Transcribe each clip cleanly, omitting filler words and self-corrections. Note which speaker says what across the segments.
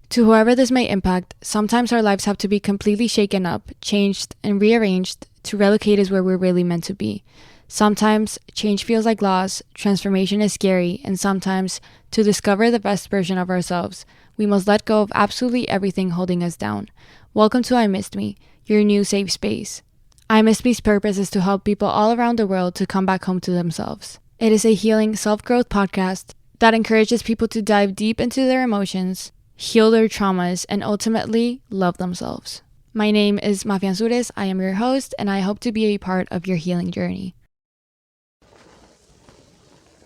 Speaker 1: To whoever this may impact, sometimes our lives have to be completely shaken up, changed, and rearranged to relocate us where we're really meant to be. Sometimes change feels like loss, transformation is scary, and sometimes, to discover the best version of ourselves, we must let go of absolutely everything holding us down. Welcome to I Missed Me, your new safe space. I Missed Me's purpose is to help people all around the world to come back home to themselves. It is a healing self-growth podcast that encourages people to dive deep into their emotions, heal their traumas, and ultimately love themselves. My name is Mafia Ansures. I am your host, and I hope to be a part of your healing journey.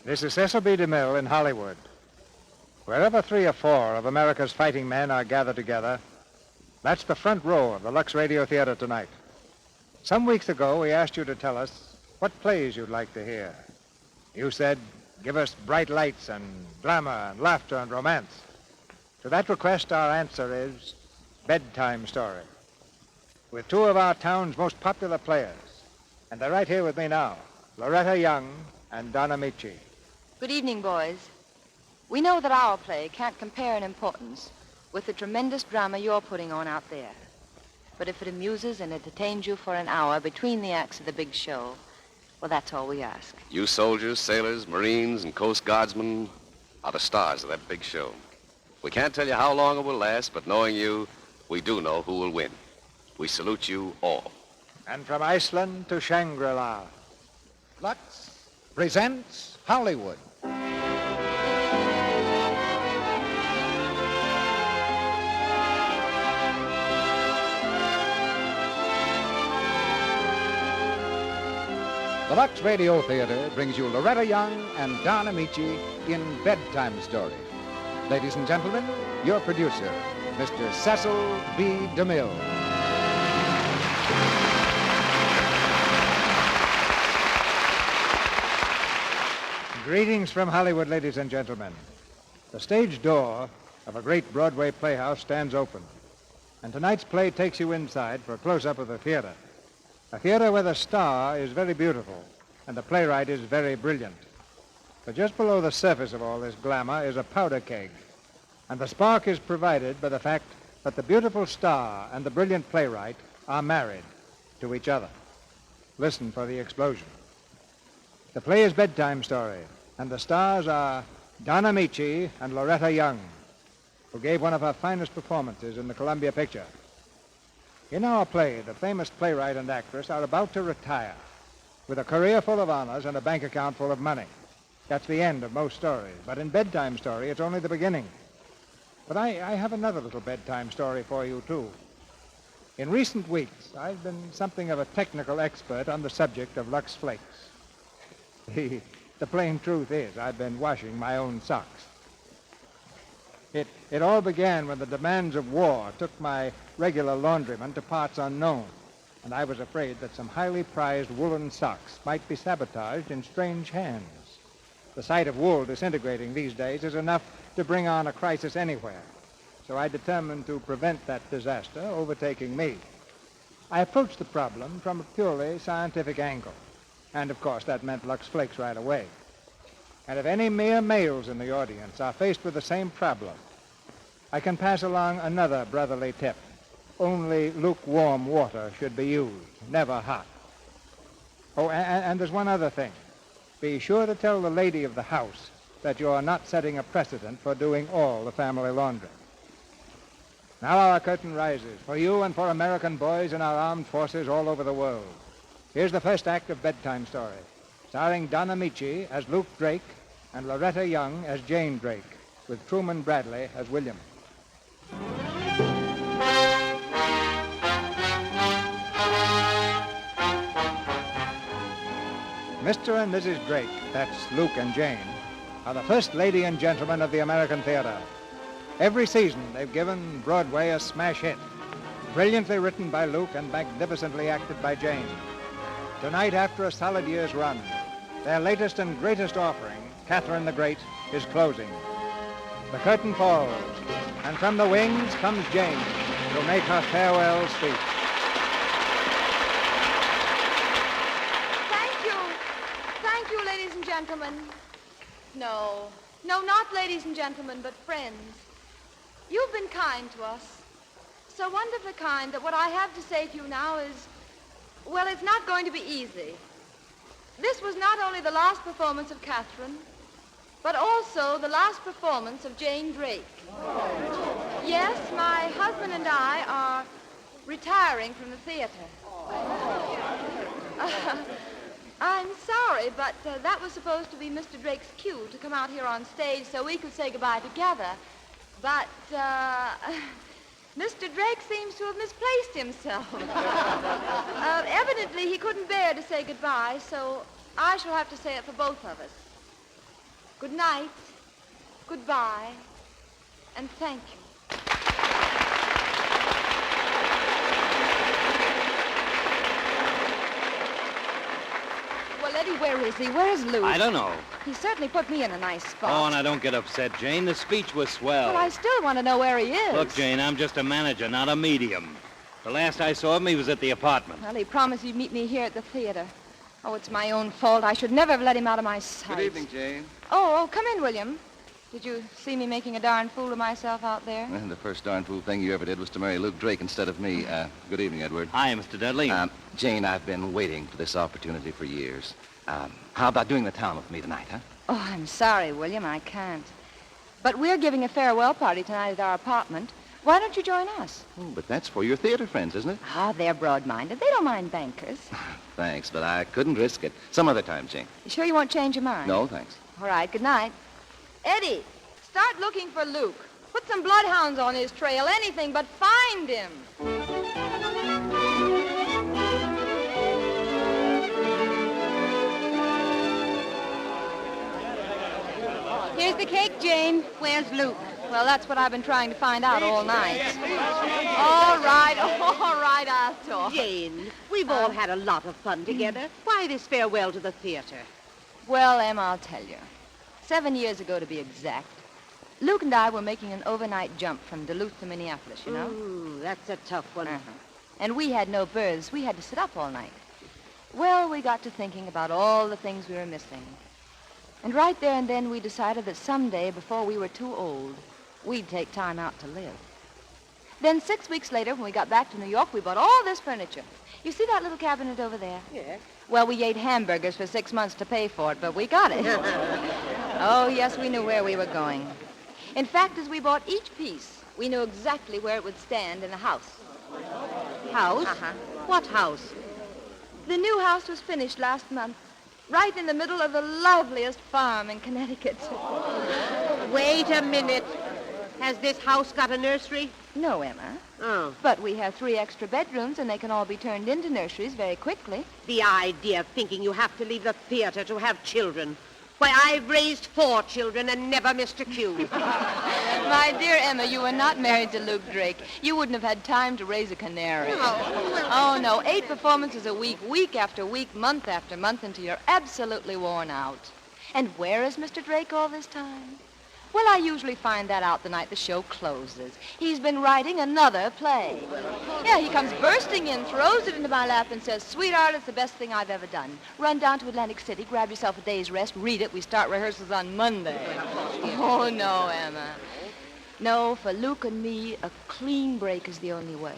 Speaker 2: This is Cecil B. DeMille in Hollywood. Wherever 3 or 4 of America's fighting men are gathered together, that's the front row of the Lux Radio Theater tonight. Some weeks ago, we asked you to tell us what plays you'd like to hear. You said, give us bright lights and glamour and laughter and romance. To that request, our answer is Bedtime Story, with 2 of our town's most popular players. And they're right here with me now, Loretta Young and Don Amici.
Speaker 3: Good evening, boys. We know that our play can't compare in importance with the tremendous drama you're putting on out there. But if it amuses and entertains you for an hour between the acts of the big show, well, that's all we ask.
Speaker 4: You soldiers, sailors, Marines, and Coast Guardsmen are the stars of that big show. We can't tell you how long it will last, but knowing you, we do know who will win. We salute you all.
Speaker 2: And from Iceland to Shangri-La,
Speaker 5: Lux presents Hollywood. The Lux Radio Theater brings you Loretta Young and Don Amici in Bedtime Story. Ladies and gentlemen, your producer, Mr. Cecil B. DeMille.
Speaker 2: Greetings from Hollywood, ladies and gentlemen. The stage door of a great Broadway playhouse stands open, and tonight's play takes you inside for a close-up of the theater. A theater where the star is very beautiful and the playwright is very brilliant. But just below the surface of all this glamour is a powder keg, and the spark is provided by the fact that the beautiful star and the brilliant playwright are married to each other. Listen for the explosion. The play is Bedtime Story, and the stars are Don Amici and Loretta Young, who gave one of her finest performances in the Columbia picture. In our play, the famous playwright and actress are about to retire with a career full of honors and a bank account full of money. That's the end of most stories, but in Bedtime Story, it's only the beginning. But I have another little bedtime story for you, too. In recent weeks, I've been something of a technical expert on the subject of Lux Flakes. The plain truth is, I've been washing my own socks. It all began when the demands of war took my regular laundryman to parts unknown, and I was afraid that some highly prized woolen socks might be sabotaged in strange hands. The sight of wool disintegrating these days is enough to bring on a crisis anywhere, so I determined to prevent that disaster overtaking me. I approached the problem from a purely scientific angle, and of course that meant Lux Flakes right away. And if any mere males in the audience are faced with the same problem, I can pass along another brotherly tip. Only lukewarm water should be used, never hot. Oh, and there's one other thing. Be sure to tell the lady of the house that you're not setting a precedent for doing all the family laundry. Now our curtain rises for you and for American boys in our armed forces all over the world. Here's the first act of Bedtime Story, starring Don Amici as Luke Drake and Loretta Young as Jane Drake, with Truman Bradley as William. Mr. and Mrs. Drake, that's Luke and Jane, are the first lady and gentlemen of the American theater. Every season, they've given Broadway a smash hit, brilliantly written by Luke and magnificently acted by Jane. Tonight, after a solid year's run, their latest and greatest offering, Catherine the Great, is closing. The curtain falls, and from the wings comes Jane to make her farewell speech.
Speaker 3: Thank you, ladies and gentlemen. No, not ladies and gentlemen, but friends. you've been kind to us. So wonderfully kind that what I have to say to you now is, well, it's not going to be easy. This was not only the last performance of Catherine, but also the last performance of Jane Drake. Yes, my husband and I are retiring from the theater. I'm sorry, but that was supposed to be Mr. Drake's cue to come out here on stage so we could say goodbye together. But Mr. Drake seems to have misplaced himself. Evidently, he couldn't bear to say goodbye, so I shall have to say it for both of us. Good night, goodbye, and thank you. Well, Eddie, where is he? Where is Luke?
Speaker 6: I don't know.
Speaker 3: He certainly put me in a nice spot.
Speaker 6: Oh, now don't get upset, Jane. The speech was swell.
Speaker 3: But I still want to know where he is.
Speaker 6: Look, Jane, I'm just a manager, not a medium. The last I saw him, he was at the apartment.
Speaker 3: Well, he promised he'd meet me here at the theater. Oh, it's my own fault. I should never have let him out of my sight.
Speaker 7: Good evening, Jane.
Speaker 3: Oh, come in, William. Did you see me making a darn fool of myself out there?
Speaker 7: Well, the first darn fool thing you ever did was to marry Luke Drake instead of me. Good evening, Edward.
Speaker 6: Hi, Mr. Dudley.
Speaker 7: Jane, I've been waiting for this opportunity for years. How about doing the town with me tonight, huh?
Speaker 3: Oh, I'm sorry, William. I can't. But we're giving a farewell party tonight at our apartment. Why don't you join us?
Speaker 7: Oh, but that's for your theater friends, isn't it?
Speaker 3: Ah, they're broad-minded. They don't mind bankers.
Speaker 7: Thanks, but I couldn't risk it. Some other time, Jane.
Speaker 3: You sure you won't change your mind?
Speaker 7: No, thanks.
Speaker 3: All right, good night. Eddie, start looking for Luke. Put some bloodhounds on his trail, anything, but find him. Here's the cake, Jane. Where's Luke? Well, that's what I've been trying to find out all night. All right, I'll talk.
Speaker 8: Jane, we've all had a lot of fun together. Why this farewell to the theater?
Speaker 3: Well, Em, I'll tell you. 7 years ago, to be exact, Luke and I were making an overnight jump from Duluth to Minneapolis, you know?
Speaker 8: Ooh, that's a tough one.
Speaker 3: And we had no berths. We had to sit up all night. Well, we got to thinking about all the things we were missing. And right there and then, we decided that someday, before we were too old, we'd take time out to live. Then 6 weeks later, when we got back to New York, we bought all this furniture. You see that little cabinet over there?
Speaker 8: Yes.
Speaker 3: Well, we ate hamburgers for 6 months to pay for it, but we got it. Oh, yes, we knew where we were going. In fact, as we bought each piece, we knew exactly where it would stand in the house.
Speaker 8: House? What house?
Speaker 3: The new house was finished last month, right in the middle of the loveliest farm in Connecticut.
Speaker 8: Wait a minute. Has this house got a nursery?
Speaker 3: No, Emma.
Speaker 8: Oh.
Speaker 3: But we have 3 extra bedrooms, and they can all be turned into nurseries very quickly.
Speaker 8: The idea of thinking you have to leave the theater to have children. Why, I've raised 4 children and never missed a cue.
Speaker 3: My dear Emma, you were not married to Luke Drake. You wouldn't have had time to raise a canary. Oh, no. 8 performances a week, week after week, month after month, until you're absolutely worn out. And where is Mr. Drake all this time? Well, I usually find that out the night the show closes. He's been writing another play. Yeah, he comes bursting in, throws it into my lap, and says, "Sweetheart, it's the best thing I've ever done. Run down to Atlantic City, grab yourself a day's rest, read it. We start rehearsals on Monday." Oh, no, Emma. No, for Luke and me, a clean break is the only way.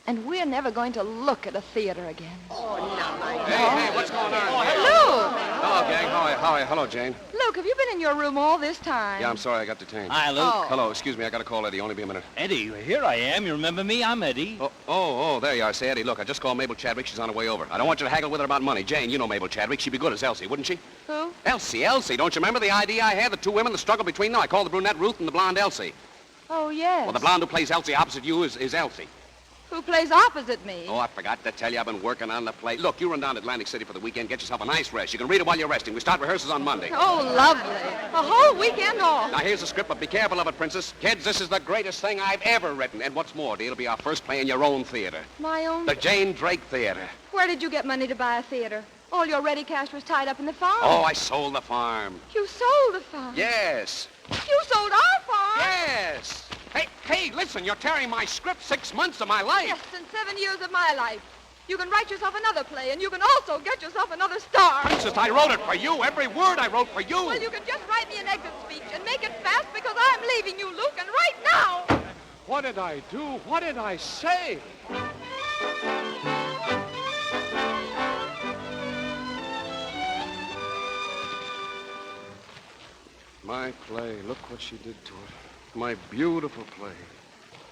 Speaker 3: And we're never going to look at a theater again.
Speaker 4: Hey, what's going on?
Speaker 3: Luke!
Speaker 4: Hello, gang. How are you? Hello, Jane.
Speaker 3: Luke, have you been in your room all this time?
Speaker 4: Yeah, I'm sorry I got detained.
Speaker 6: Hi, Luke.
Speaker 3: Oh.
Speaker 4: Hello, excuse me. I got to call Eddie. Only be a minute.
Speaker 6: Eddie, here I am. You remember me? I'm Eddie.
Speaker 4: Oh, there you are. Say, Eddie, look, I just called Mabel Chadwick. She's on her way over. I don't want you to haggle with her about money. Jane, you know Mabel Chadwick. She'd be good as Elsie, wouldn't she?
Speaker 3: Who?
Speaker 4: Elsie. Don't you remember the idea I had? The 2 women, the struggle between them? I called the brunette Ruth and the blonde Elsie.
Speaker 3: Oh, yes.
Speaker 4: Well, the blonde who plays Elsie opposite you is Elsie.
Speaker 3: Who plays opposite me?
Speaker 4: Oh, I forgot to tell you, I've been working on the play. Look, you run down to Atlantic City for the weekend, get yourself a nice rest. You can read it while you're resting. We start rehearsals on Monday.
Speaker 3: Oh, lovely. A whole weekend off.
Speaker 4: Now, here's the script, but be careful of it, Princess. Kids, this is the greatest thing I've ever written. And what's more, it'll be our first play in your own theater.
Speaker 3: My own?
Speaker 4: The Jane Drake Theater.
Speaker 3: Where did you get money to buy a theater? All your ready cash was tied up in the farm.
Speaker 4: Oh, I sold the farm.
Speaker 3: You sold the farm?
Speaker 4: Yes.
Speaker 3: You sold our farm?
Speaker 4: Yes. Hey, listen, you're tearing my script. 6 months of my life.
Speaker 3: Yes, and 7 years of my life. You can write yourself another play, and you can also get yourself another star.
Speaker 9: Princess, I wrote it for you. Every word I wrote for you.
Speaker 3: Well, you can just write me an exit speech and make it fast because I'm leaving you, Luke, and right now.
Speaker 9: What did I do? What did I say? My play, look what she did to it. My beautiful play.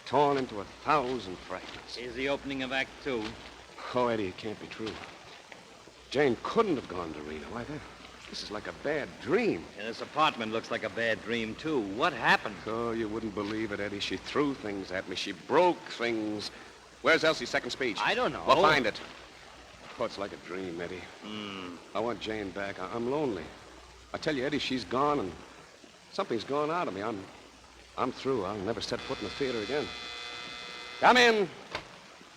Speaker 9: Torn into 1,000 fragments.
Speaker 6: Here's the opening of Act 2.
Speaker 9: Oh, Eddie, it can't be true. Jane couldn't have gone to Reno. Why, this is like a bad dream.
Speaker 6: And this apartment looks like a bad dream, too. What happened?
Speaker 9: Oh, you wouldn't believe it, Eddie. She threw things at me. She broke things. Where's Elsie's second speech?
Speaker 6: I don't know.
Speaker 9: Well, find it. Oh, it's like a dream, Eddie. I want Jane back. I'm lonely. I tell you, Eddie, she's gone, and something's gone out of me. I'm through. I'll never set foot in the theater again. Come in.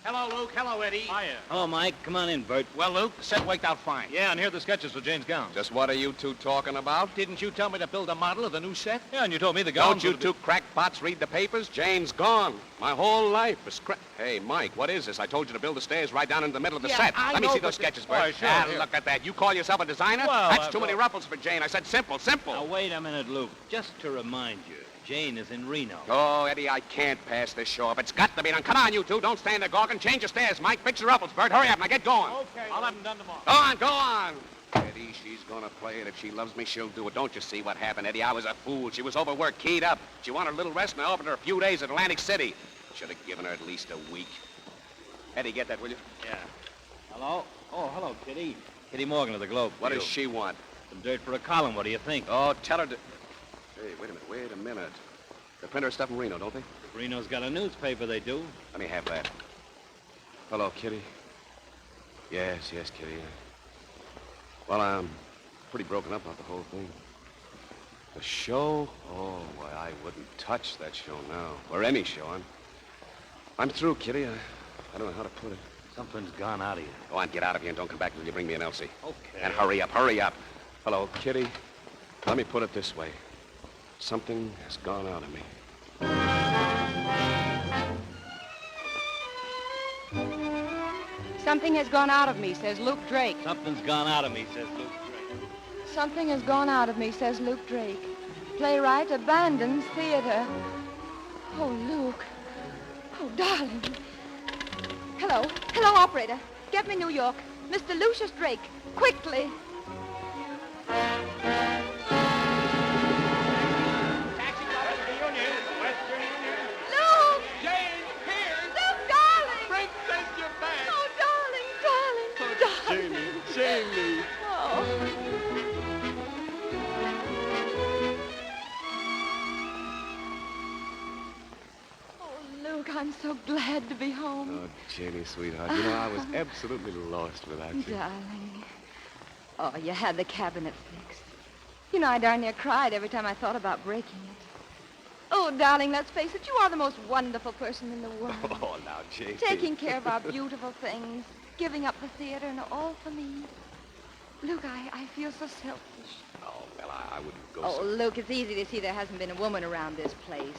Speaker 10: Hello, Luke. Hello, Eddie.
Speaker 6: Hiya. Hello, Mike. Come on in, Bert.
Speaker 10: Well, Luke, the set worked out fine.
Speaker 6: Yeah, and here are the sketches for Jane's gown.
Speaker 9: Just what are you two talking about?
Speaker 10: Didn't you tell me to build a model of the new set?
Speaker 6: Yeah, and you told me the gown...
Speaker 9: Don't you two crackpots read the papers? Jane's gone. My whole life is Hey, Mike, what is this? I told you to build the stairs right down in the middle of the set.
Speaker 10: I
Speaker 9: Let me
Speaker 10: know,
Speaker 9: see those
Speaker 10: but
Speaker 9: sketches, Bert.
Speaker 6: sure,
Speaker 9: Ah,
Speaker 6: here.
Speaker 9: look at that. You call yourself a designer?
Speaker 6: Well,
Speaker 9: That's too many ruffles for Jane. I said simple.
Speaker 6: Now, wait a minute, Luke. Just to remind you, Jane is in Reno.
Speaker 9: Oh, Eddie, I can't pass this show up. It's got to be done. Come on, you two. Don't stand there gawking. Change your stairs, Mike. Fix your ruffles, Bert. Hurry up. Now get going.
Speaker 10: Okay. I'll have them done tomorrow.
Speaker 9: Go on. Eddie, she's gonna play it. If she loves me, she'll do it. Don't you see what happened, Eddie? I was a fool. She was overworked, keyed up. She wanted a little rest, and I offered her a few days at Atlantic City. Should have given her at least a week. Eddie, get that, will you?
Speaker 6: Yeah. Hello? Oh, hello, Kitty. Kitty Morgan of the Globe.
Speaker 9: What does she want?
Speaker 6: Some dirt for a column. What do you think?
Speaker 9: Oh, tell her to... Hey, wait a minute. They print her stuff in Reno, don't they?
Speaker 6: Reno's got a newspaper, they do.
Speaker 9: Let me have that. Hello, Kitty. Yes, Kitty. Well, I'm pretty broken up about the whole thing. The show? Oh, why, I wouldn't touch that show now. Or any show. I'm through, Kitty. I don't know how to put it.
Speaker 6: Something's gone out of you.
Speaker 9: Go on, get out of here and don't come back until you bring me an Elsie.
Speaker 6: Okay.
Speaker 9: And hurry up. Hello, Kitty. Let me put it this way. Something has gone out of me.
Speaker 3: Something has gone out of me, says Luke Drake.
Speaker 6: Something's gone out of me, says Luke Drake.
Speaker 3: Something has gone out of me, says Luke Drake. Playwright abandons theater. Oh, Luke. Oh, darling. Hello, operator. Get me New York. Mr. Lucius Drake. Quickly.
Speaker 10: Taxi driver to the Union. Western Union.
Speaker 3: Luke!
Speaker 10: Jane, here.
Speaker 3: Luke, darling!
Speaker 10: Princess, you're back.
Speaker 3: Oh, darling.
Speaker 10: Jamie.
Speaker 3: Oh. Luke, I'm so glad to be home.
Speaker 9: Oh, Janie, sweetheart. You know, I was absolutely lost without you.
Speaker 3: Darling. Oh, you had the cabinet fixed. You know, I darn near cried every time I thought about breaking it. Oh, darling, let's face it, you are the most wonderful person in the world.
Speaker 9: Oh, now, Janie.
Speaker 3: Taking care of our beautiful things, giving up the theater, and all for me. Luke, I feel so selfish.
Speaker 9: Oh, well, I wouldn't go
Speaker 3: Oh,
Speaker 9: so...
Speaker 3: Luke, it's easy to see there hasn't been a woman around this place.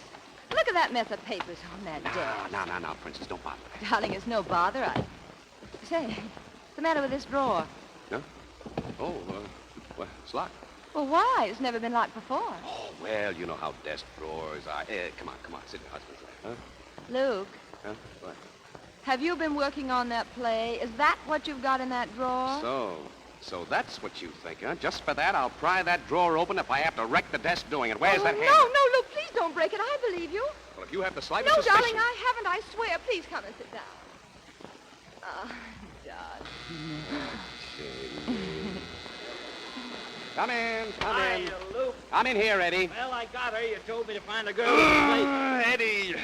Speaker 3: Look at that mess of papers on that desk.
Speaker 9: No, Princess, don't bother.
Speaker 3: Darling, it's no bother. Say, what's the matter with this drawer?
Speaker 9: Huh? Oh, well, it's locked.
Speaker 3: Well, why? It's never been locked before.
Speaker 9: Oh, well, you know how desk drawers are. Come on, sit in your husband's lap, huh?
Speaker 3: Luke,
Speaker 9: Huh? What?
Speaker 3: have you been working on that play? Is that what you've got in that drawer?
Speaker 9: So that's what you think, huh? Just for that, I'll pry that drawer open if I have to wreck the desk doing it. Where's that hand?
Speaker 3: No, Luke, please don't break it. I believe you.
Speaker 9: Well, if you have the slightest
Speaker 3: No,
Speaker 9: suspicion...
Speaker 3: darling, I haven't. I swear. Please come and sit down. Darling.
Speaker 9: Come in.
Speaker 6: Hiya, Luke.
Speaker 9: I'm in here, Eddie.
Speaker 6: Well, I got her. You told me to find a girl who can play.
Speaker 9: Eddie,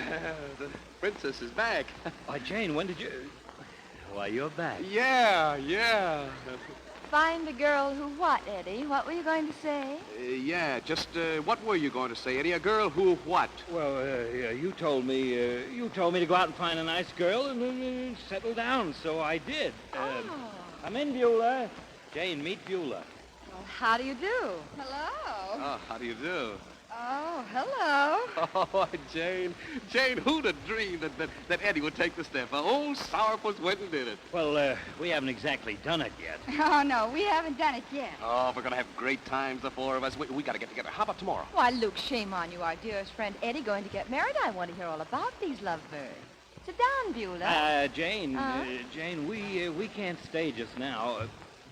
Speaker 9: the princess is back.
Speaker 6: Why, Jane, when did you... Why, you're back.
Speaker 9: Yeah.
Speaker 3: Find a girl who what, Eddie? What were you going to say?
Speaker 9: Just what were you going to say, Eddie? A girl who what?
Speaker 6: Well, you told me to go out and find a nice girl and settle down, so I did. I'm in, Beulah. Jane, meet Beulah.
Speaker 3: Well, how do you do?
Speaker 11: Hello.
Speaker 9: Oh, how do you do?
Speaker 3: Oh, hello.
Speaker 9: Oh, Jane. Jane, who'd have dreamed that Eddie would take the step? Old Sourpuss went and did it.
Speaker 6: Well, we haven't exactly done it yet.
Speaker 11: Oh, no, we haven't done it yet.
Speaker 9: Oh, we're going to have great times, the four of us. We got to get together. How about tomorrow?
Speaker 3: Why, Luke, shame on you, our dearest friend Eddie going to get married. I want to hear all about these lovebirds. Sit down, Beulah.
Speaker 6: Jane, Jane, we can't stay just now.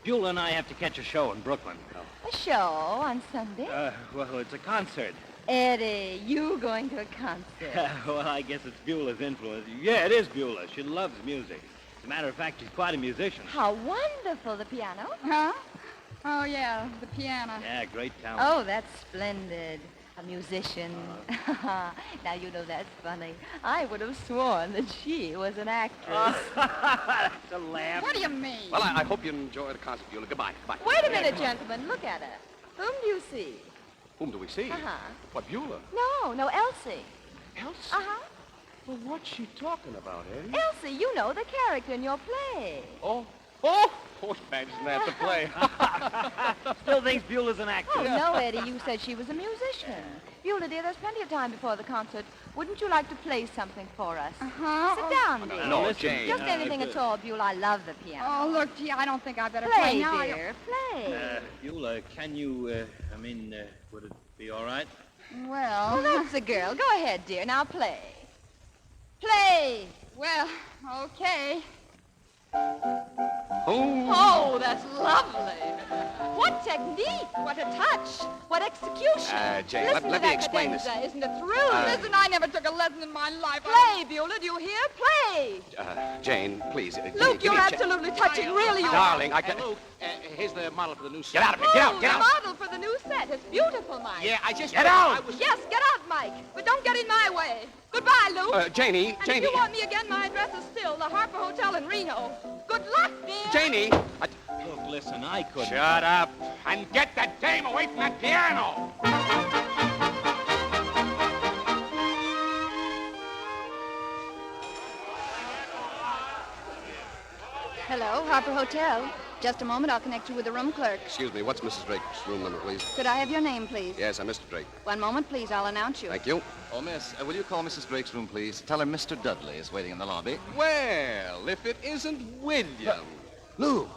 Speaker 6: Beulah and I have to catch a show in Brooklyn.
Speaker 3: A show on Sunday?
Speaker 6: Well, it's a concert.
Speaker 3: Eddie, you going to a concert?
Speaker 6: Well, I guess it's Beulah's influence. Yeah, it is Beulah. She loves music. As a matter of fact, she's quite a musician.
Speaker 3: How wonderful, the piano.
Speaker 11: Huh? Oh, yeah, the piano.
Speaker 6: Yeah, great talent.
Speaker 3: Oh, that's splendid. A musician. Now, you know, that's funny. I would have sworn that she was an actress.
Speaker 6: That's a laugh.
Speaker 11: What do you mean?
Speaker 9: Well, I hope you enjoy the concert, Beulah. Goodbye. Goodbye.
Speaker 3: Wait a minute, gentlemen. Look at her. Whom do you see?
Speaker 9: Whom do we see? What, Beulah?
Speaker 3: No, Elsie.
Speaker 9: Elsie?
Speaker 3: Uh-huh.
Speaker 9: Well, what's she talking about, Eddie?
Speaker 3: Elsie, you know, the character in your play.
Speaker 9: Oh, imagine that, the play.
Speaker 6: Still thinks Beulah's an actress.
Speaker 3: Oh, no, Eddie, you said she was a musician. Beulah, dear, there's plenty of time before the concert. Wouldn't you like to play something for us?
Speaker 11: Uh-huh.
Speaker 3: Sit down, dear.
Speaker 9: No,
Speaker 6: listen,
Speaker 9: Jane.
Speaker 3: Just anything at all, Beulah. I love the piano.
Speaker 11: Oh, look, gee, I don't think I better
Speaker 3: Play,
Speaker 11: play now.
Speaker 3: dear, play.
Speaker 6: Beulah, can you, would it be all right?
Speaker 11: Well,
Speaker 3: That's the girl. Go ahead, dear. Now play. Play.
Speaker 11: well, okay.
Speaker 3: Oh, that's lovely. What technique. What a touch. What execution.
Speaker 9: Jane,
Speaker 3: Listen
Speaker 9: let
Speaker 3: to
Speaker 9: me
Speaker 3: that
Speaker 9: explain this.
Speaker 3: cadenza. Isn't it thrilling?
Speaker 11: Listen, I never took a lesson in my life.
Speaker 3: Play, Beulah. Do you hear? Play.
Speaker 9: Jane, please.
Speaker 3: Luke, you're absolutely touching. Really, you are.
Speaker 9: Darling, I can...
Speaker 10: Luke, here's the model for the new set.
Speaker 9: Get out of here. Get out. Get
Speaker 3: The
Speaker 9: out.
Speaker 3: model for the new set. It's beautiful, Mike.
Speaker 10: Yeah, I just...
Speaker 9: Get out!
Speaker 3: Yes, get out, Mike. But don't get in my way. Goodbye, Luke.
Speaker 9: Janie.
Speaker 3: And if you want me again, my address is still the Harper Hotel in Reno. Good luck, dear.
Speaker 9: Janie.
Speaker 6: Look, listen, I couldn't.
Speaker 9: Shut up and get that dame away from that piano.
Speaker 11: Hello, Harper Hotel. Just a moment, I'll connect you with the room clerk.
Speaker 9: Excuse me, what's Mrs. Drake's room number, please?
Speaker 11: Could I have your name, please?
Speaker 9: Yes, I'm Mr. Drake.
Speaker 11: One moment, please. I'll announce you.
Speaker 9: Thank you.
Speaker 7: Oh, miss, will you call Mrs. Drake's room, please? Tell her Mr. Dudley is waiting in the lobby.
Speaker 9: Well, if it isn't William.
Speaker 7: Lou,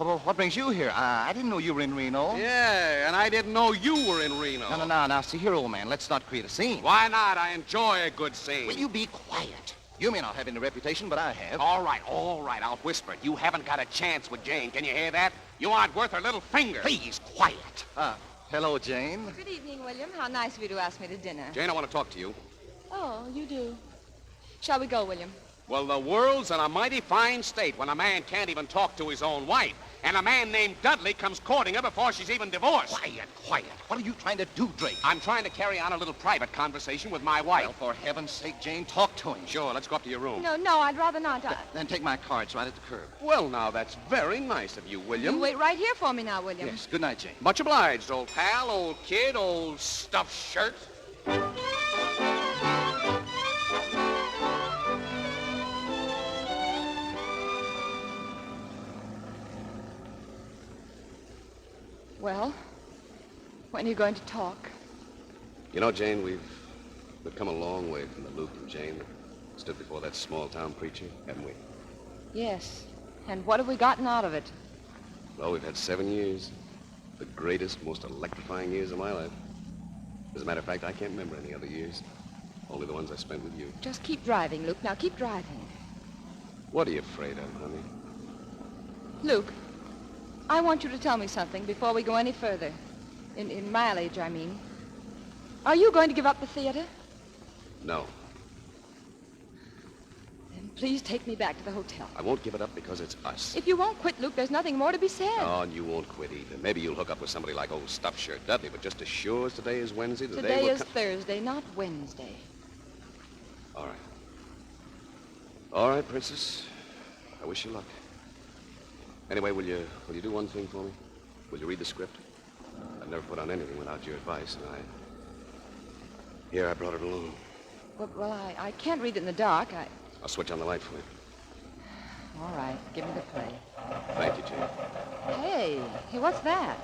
Speaker 7: well, what brings you here? I didn't know you were in Reno.
Speaker 9: Yeah, and I didn't know you were in Reno.
Speaker 7: No. Now, see here, old man, let's not create a scene.
Speaker 9: Why not? I enjoy a good scene.
Speaker 7: Will you be quiet? You may not have any reputation, but I have.
Speaker 9: All right, I'll whisper it. You haven't got a chance with Jane. Can you hear that? You aren't worth her little finger.
Speaker 7: Please, quiet. Hello, Jane.
Speaker 3: Good evening, William. How nice of you to ask me to dinner.
Speaker 9: Jane, I want to talk to you.
Speaker 3: Oh, you do. Shall we go, William?
Speaker 9: Well, the world's in a mighty fine state when a man can't even talk to his own wife. And a man named Dudley comes courting her before she's even divorced.
Speaker 7: Quiet. What are you trying to do, Drake?
Speaker 9: I'm trying to carry on a little private conversation with my wife.
Speaker 7: Well, for heaven's sake, Jane, talk to him.
Speaker 9: Sure, let's go up to your room.
Speaker 3: No, I'd rather not.
Speaker 7: Then take my cards right at the curb.
Speaker 9: Well, now, that's very nice of you, William.
Speaker 3: You wait right here for me now, William.
Speaker 7: Yes, good night, Jane.
Speaker 9: Much obliged, old pal, old kid, old stuffed shirt.
Speaker 3: Well, when are you going to talk?
Speaker 9: You know, Jane, we've come a long way from the Luke and Jane that stood before that small-town preacher, haven't we?
Speaker 3: Yes. And what have we gotten out of it?
Speaker 9: Well, we've had 7 years. The greatest, most electrifying years of my life. As a matter of fact, I can't remember any other years. Only the ones I spent with you.
Speaker 3: Just keep driving, Luke. Now keep driving.
Speaker 9: What are you afraid of, honey?
Speaker 3: Luke, I want you to tell me something before we go any further. In mileage, I mean. Are you going to give up the theater?
Speaker 9: No.
Speaker 3: Then please take me back to the hotel.
Speaker 9: I won't give it up because it's us.
Speaker 3: If you won't quit, Luke, there's nothing more to be said.
Speaker 9: Oh, and you won't quit either. Maybe you'll hook up with somebody like old stuffed shirt Dudley, but just as sure as today is Wednesday, the
Speaker 3: Today
Speaker 9: day will
Speaker 3: is Thursday, not Wednesday.
Speaker 9: All right. All right, Princess. I wish you luck. Anyway, will you do one thing for me? Will you read the script? I've never put on anything without your advice, and Here, I brought it along.
Speaker 3: Well, I can't read it in the dark.
Speaker 9: I'll switch on the light for you.
Speaker 3: All right, give me the play.
Speaker 9: Thank you, Jane.
Speaker 3: Hey, what's that?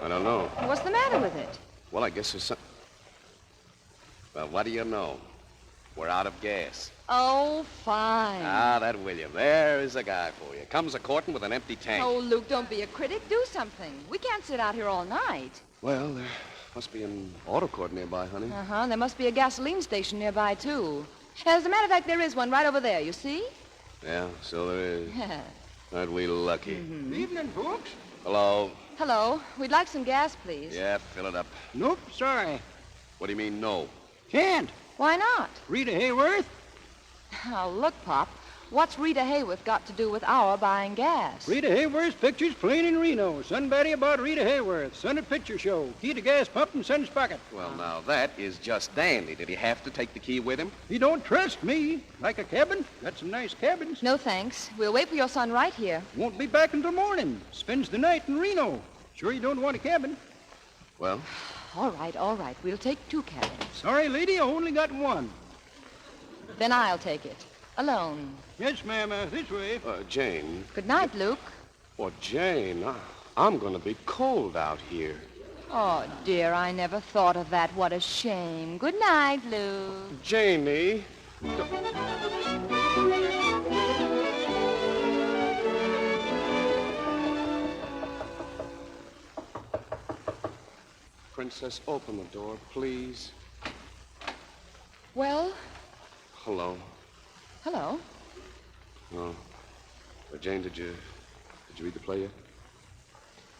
Speaker 9: I don't know.
Speaker 3: What's the matter with it?
Speaker 9: Well, I guess there's some... Well, what do you know? We're out of gas.
Speaker 3: Oh, fine.
Speaker 9: Ah, that William. There is a guy for you. Comes a-courting with an empty tank.
Speaker 3: Oh, Luke, don't be a critic. Do something. We can't sit out here all night.
Speaker 9: Well, there must be an auto court nearby, honey.
Speaker 3: Uh-huh. There must be a gasoline station nearby, too. As a matter of fact, there is one right over there, you see?
Speaker 9: Yeah, so there is. Aren't we lucky?
Speaker 10: Mm-hmm. Evening, folks.
Speaker 9: Hello.
Speaker 3: Hello. We'd like some gas, please.
Speaker 9: Yeah, fill it up.
Speaker 10: Nope, sorry.
Speaker 9: What do you mean, no?
Speaker 10: Can't.
Speaker 3: Why not?
Speaker 10: Rita Hayworth?
Speaker 3: Oh, look, Pop. What's Rita Hayworth got to do with our buying gas?
Speaker 10: Rita Hayworth's pictures playing in Reno. Somebody about Rita Hayworth. Sunday picture show. Key to gas pump in son's pocket.
Speaker 9: Well, now, that is just dandy. Did he have to take the key with him?
Speaker 10: He don't trust me. Like a cabin? Got some nice cabins.
Speaker 3: No, thanks. We'll wait for your son right here.
Speaker 10: Won't be back until morning. Spends the night in Reno. Sure you don't want a cabin?
Speaker 9: Well?
Speaker 3: All right. We'll take 2 cabins.
Speaker 10: Sorry, lady, I only got one.
Speaker 3: Then I'll take it. Alone.
Speaker 10: Yes, ma'am. This way.
Speaker 9: Jane.
Speaker 3: Good night, Luke.
Speaker 9: Well, Jane, I'm going to be cold out here.
Speaker 3: Oh, dear, I never thought of that. What a shame. Good night, Luke.
Speaker 9: Janie. Princess, open the door, please.
Speaker 3: Well?
Speaker 9: Hello.
Speaker 3: Hello.
Speaker 9: Oh. Jane, did you read the play yet?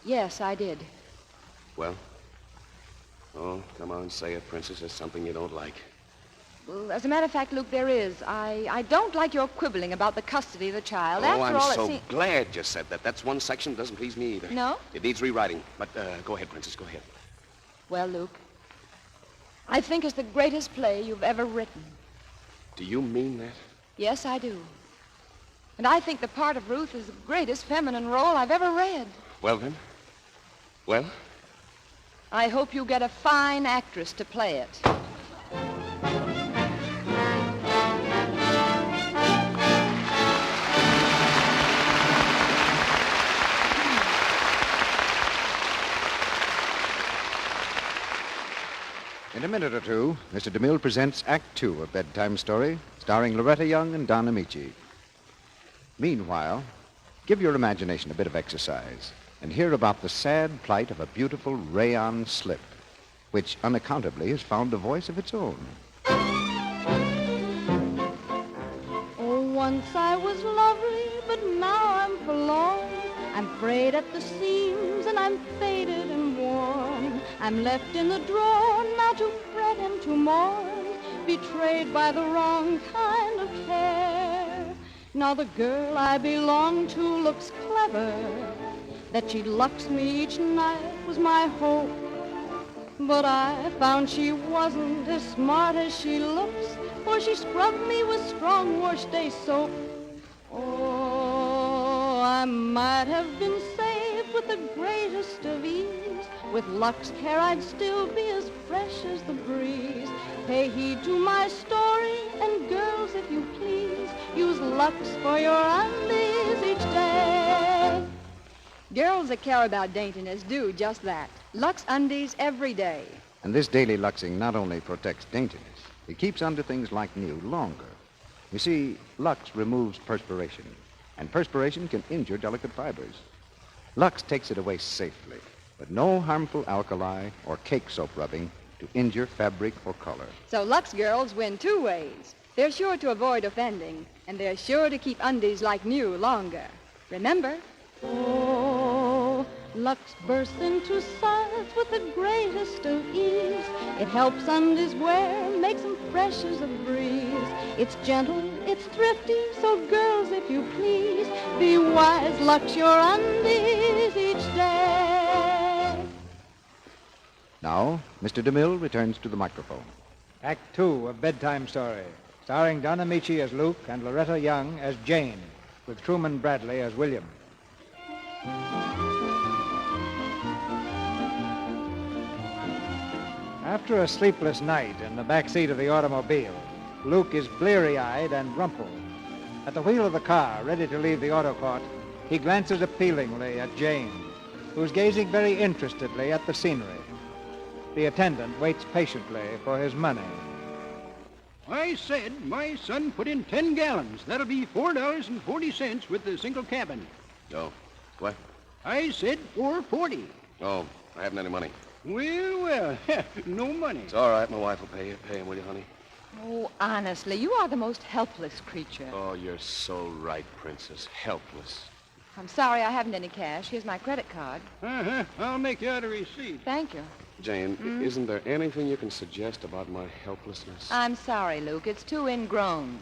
Speaker 3: Yes, I did.
Speaker 9: Well? Oh, come on, say it, Princess. There's something you don't like.
Speaker 3: Well, as a matter of fact, Luke, there is. I don't like your quibbling about the custody of the child.
Speaker 9: Oh,
Speaker 3: After
Speaker 9: I'm
Speaker 3: all,
Speaker 9: so glad you said that. That's one section that doesn't please me either.
Speaker 3: No?
Speaker 9: It needs rewriting. But go ahead, Princess, go ahead.
Speaker 3: Well, Luke, I think it's the greatest play you've ever written.
Speaker 9: Do you mean that?
Speaker 3: Yes, I do. And I think the part of Ruth is the greatest feminine role I've ever read.
Speaker 9: Well, then? Well?
Speaker 3: I hope you get a fine actress to play it.
Speaker 5: In a minute or two, Mr. DeMille presents Act Two of Bedtime Story, starring Loretta Young and Don Amici. Meanwhile, give your imagination a bit of exercise and hear about the sad plight of a beautiful rayon slip, which unaccountably has found a voice of its own.
Speaker 12: Oh, once I was lovely, but now I'm forlorn. I'm frayed at the seams, and I'm faded and worn. I'm left in the drawer, now to fret and to mourn, betrayed by the wrong kind of care. Now the girl I belong to looks clever. That she'd lux me each night was my hope. But I found she wasn't as smart as she looks, for she scrubbed me with strong wash-day soap. Oh, I might have been saved with the greatest of ease. With Lux care, I'd still be as fresh as the breeze. Pay heed to my story, and girls, if you please, use Lux for your undies each day.
Speaker 11: Girls that care about daintiness do just that. Lux undies every day.
Speaker 5: And this daily luxing not only protects daintiness, it keeps under things like new longer. You see, Lux removes perspiration, and perspiration can injure delicate fibers. Lux takes it away safely, but no harmful alkali or cake soap rubbing to injure fabric or color.
Speaker 11: So Lux girls win 2 ways. They're sure to avoid offending, and they're sure to keep undies like new longer. Remember?
Speaker 12: Oh, Lux bursts into size with the greatest of ease. It helps undies wear, makes them fresh as a breeze. It's gentle, it's thrifty, so girls, if you please, be wise, Lux your undies each day.
Speaker 5: Now, Mr. DeMille returns to the microphone.
Speaker 2: Act Two of Bedtime Story, starring Don Amici as Luke and Loretta Young as Jane, with Truman Bradley as William. After a sleepless night in the back seat of the automobile, Luke is bleary-eyed and rumpled. At the wheel of the car, ready to leave the auto court, he glances appealingly at Jane, who's gazing very interestedly at the scenery. The attendant waits patiently for his money.
Speaker 10: I said my son put in 10 gallons. That'll be $4.40 with the single cabin.
Speaker 9: Oh, what?
Speaker 10: I said $4.40.
Speaker 9: Oh, I haven't any money.
Speaker 10: Well, no money.
Speaker 9: It's all right. My wife will pay you. Pay him, will you, honey?
Speaker 3: Oh, honestly, you are the most helpless creature.
Speaker 9: Oh, you're so right, Princess. Helpless.
Speaker 3: I'm sorry I haven't any cash. Here's my credit card.
Speaker 10: I'll make you out a receipt.
Speaker 3: Thank you.
Speaker 9: Jane, isn't there anything you can suggest about my helplessness?
Speaker 3: I'm sorry, Luke. It's too ingrown.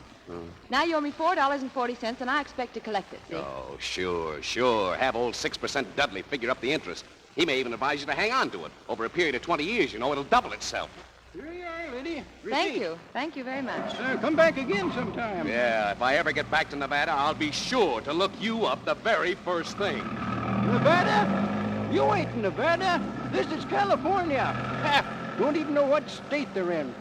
Speaker 3: Now you owe me $4.40, and I expect to collect it, see?
Speaker 9: Oh, sure. Have old 6% Dudley figure up the interest. He may even advise you to hang on to it. Over a period of 20 years, it'll double itself.
Speaker 10: Here you are, lady. Receipt.
Speaker 3: Thank you. Thank you very much.
Speaker 10: Come back again sometime.
Speaker 9: Yeah, if I ever get back to Nevada, I'll be sure to look you up the very first thing.
Speaker 10: Nevada? You ain't Nevada. This is California. Don't even know what state they're in.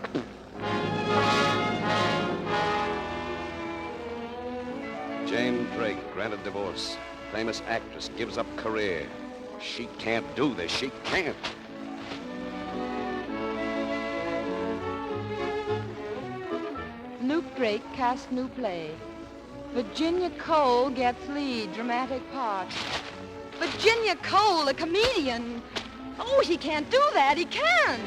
Speaker 9: Jane Drake, granted divorce. Famous actress, gives up career. She can't do this. She can't.
Speaker 3: Luke Drake cast new play. Virginia Cole gets lead dramatic part. Virginia Cole, a comedian. Oh, he can't do that. He can't.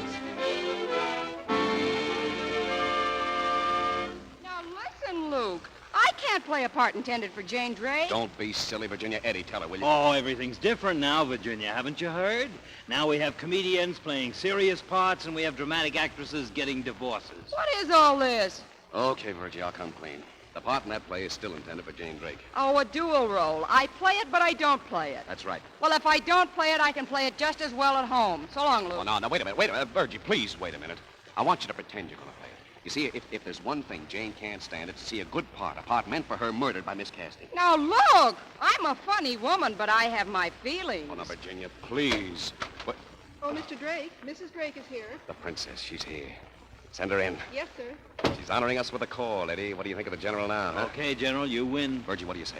Speaker 13: Now listen, Luke. I can't play a part intended for Jane Drake.
Speaker 9: Don't be silly, Virginia. Eddie, tell her, will you?
Speaker 6: Oh, everything's different now, Virginia. Haven't you heard? Now we have comedians playing serious parts, and we have dramatic actresses getting divorces.
Speaker 13: What is all this?
Speaker 9: Okay, Virgie, I'll come clean. The part in that play is still intended for Jane Drake.
Speaker 13: Oh, a dual role. I play it, but I don't play it.
Speaker 9: That's right.
Speaker 13: Well, if I don't play it, I can play it just as well at home. So long, Luke.
Speaker 9: Oh, no, wait a minute. Virgie, please wait a minute. I want you to pretend you're going to play it. You see, if there's one thing Jane can't stand, it's to see a good part, a part meant for her murdered by miscasting.
Speaker 13: Now, look, I'm a funny woman, but I have my feelings.
Speaker 9: Oh, no, Virginia, please. What?
Speaker 13: Oh, Mr. Drake, Mrs. Drake is here.
Speaker 9: The princess, she's here. Send her in.
Speaker 13: Yes, sir.
Speaker 9: She's honoring us with a call, Eddie. What do you think of the general now, huh?
Speaker 6: Okay, General, you win.
Speaker 9: Virgie, what do you say?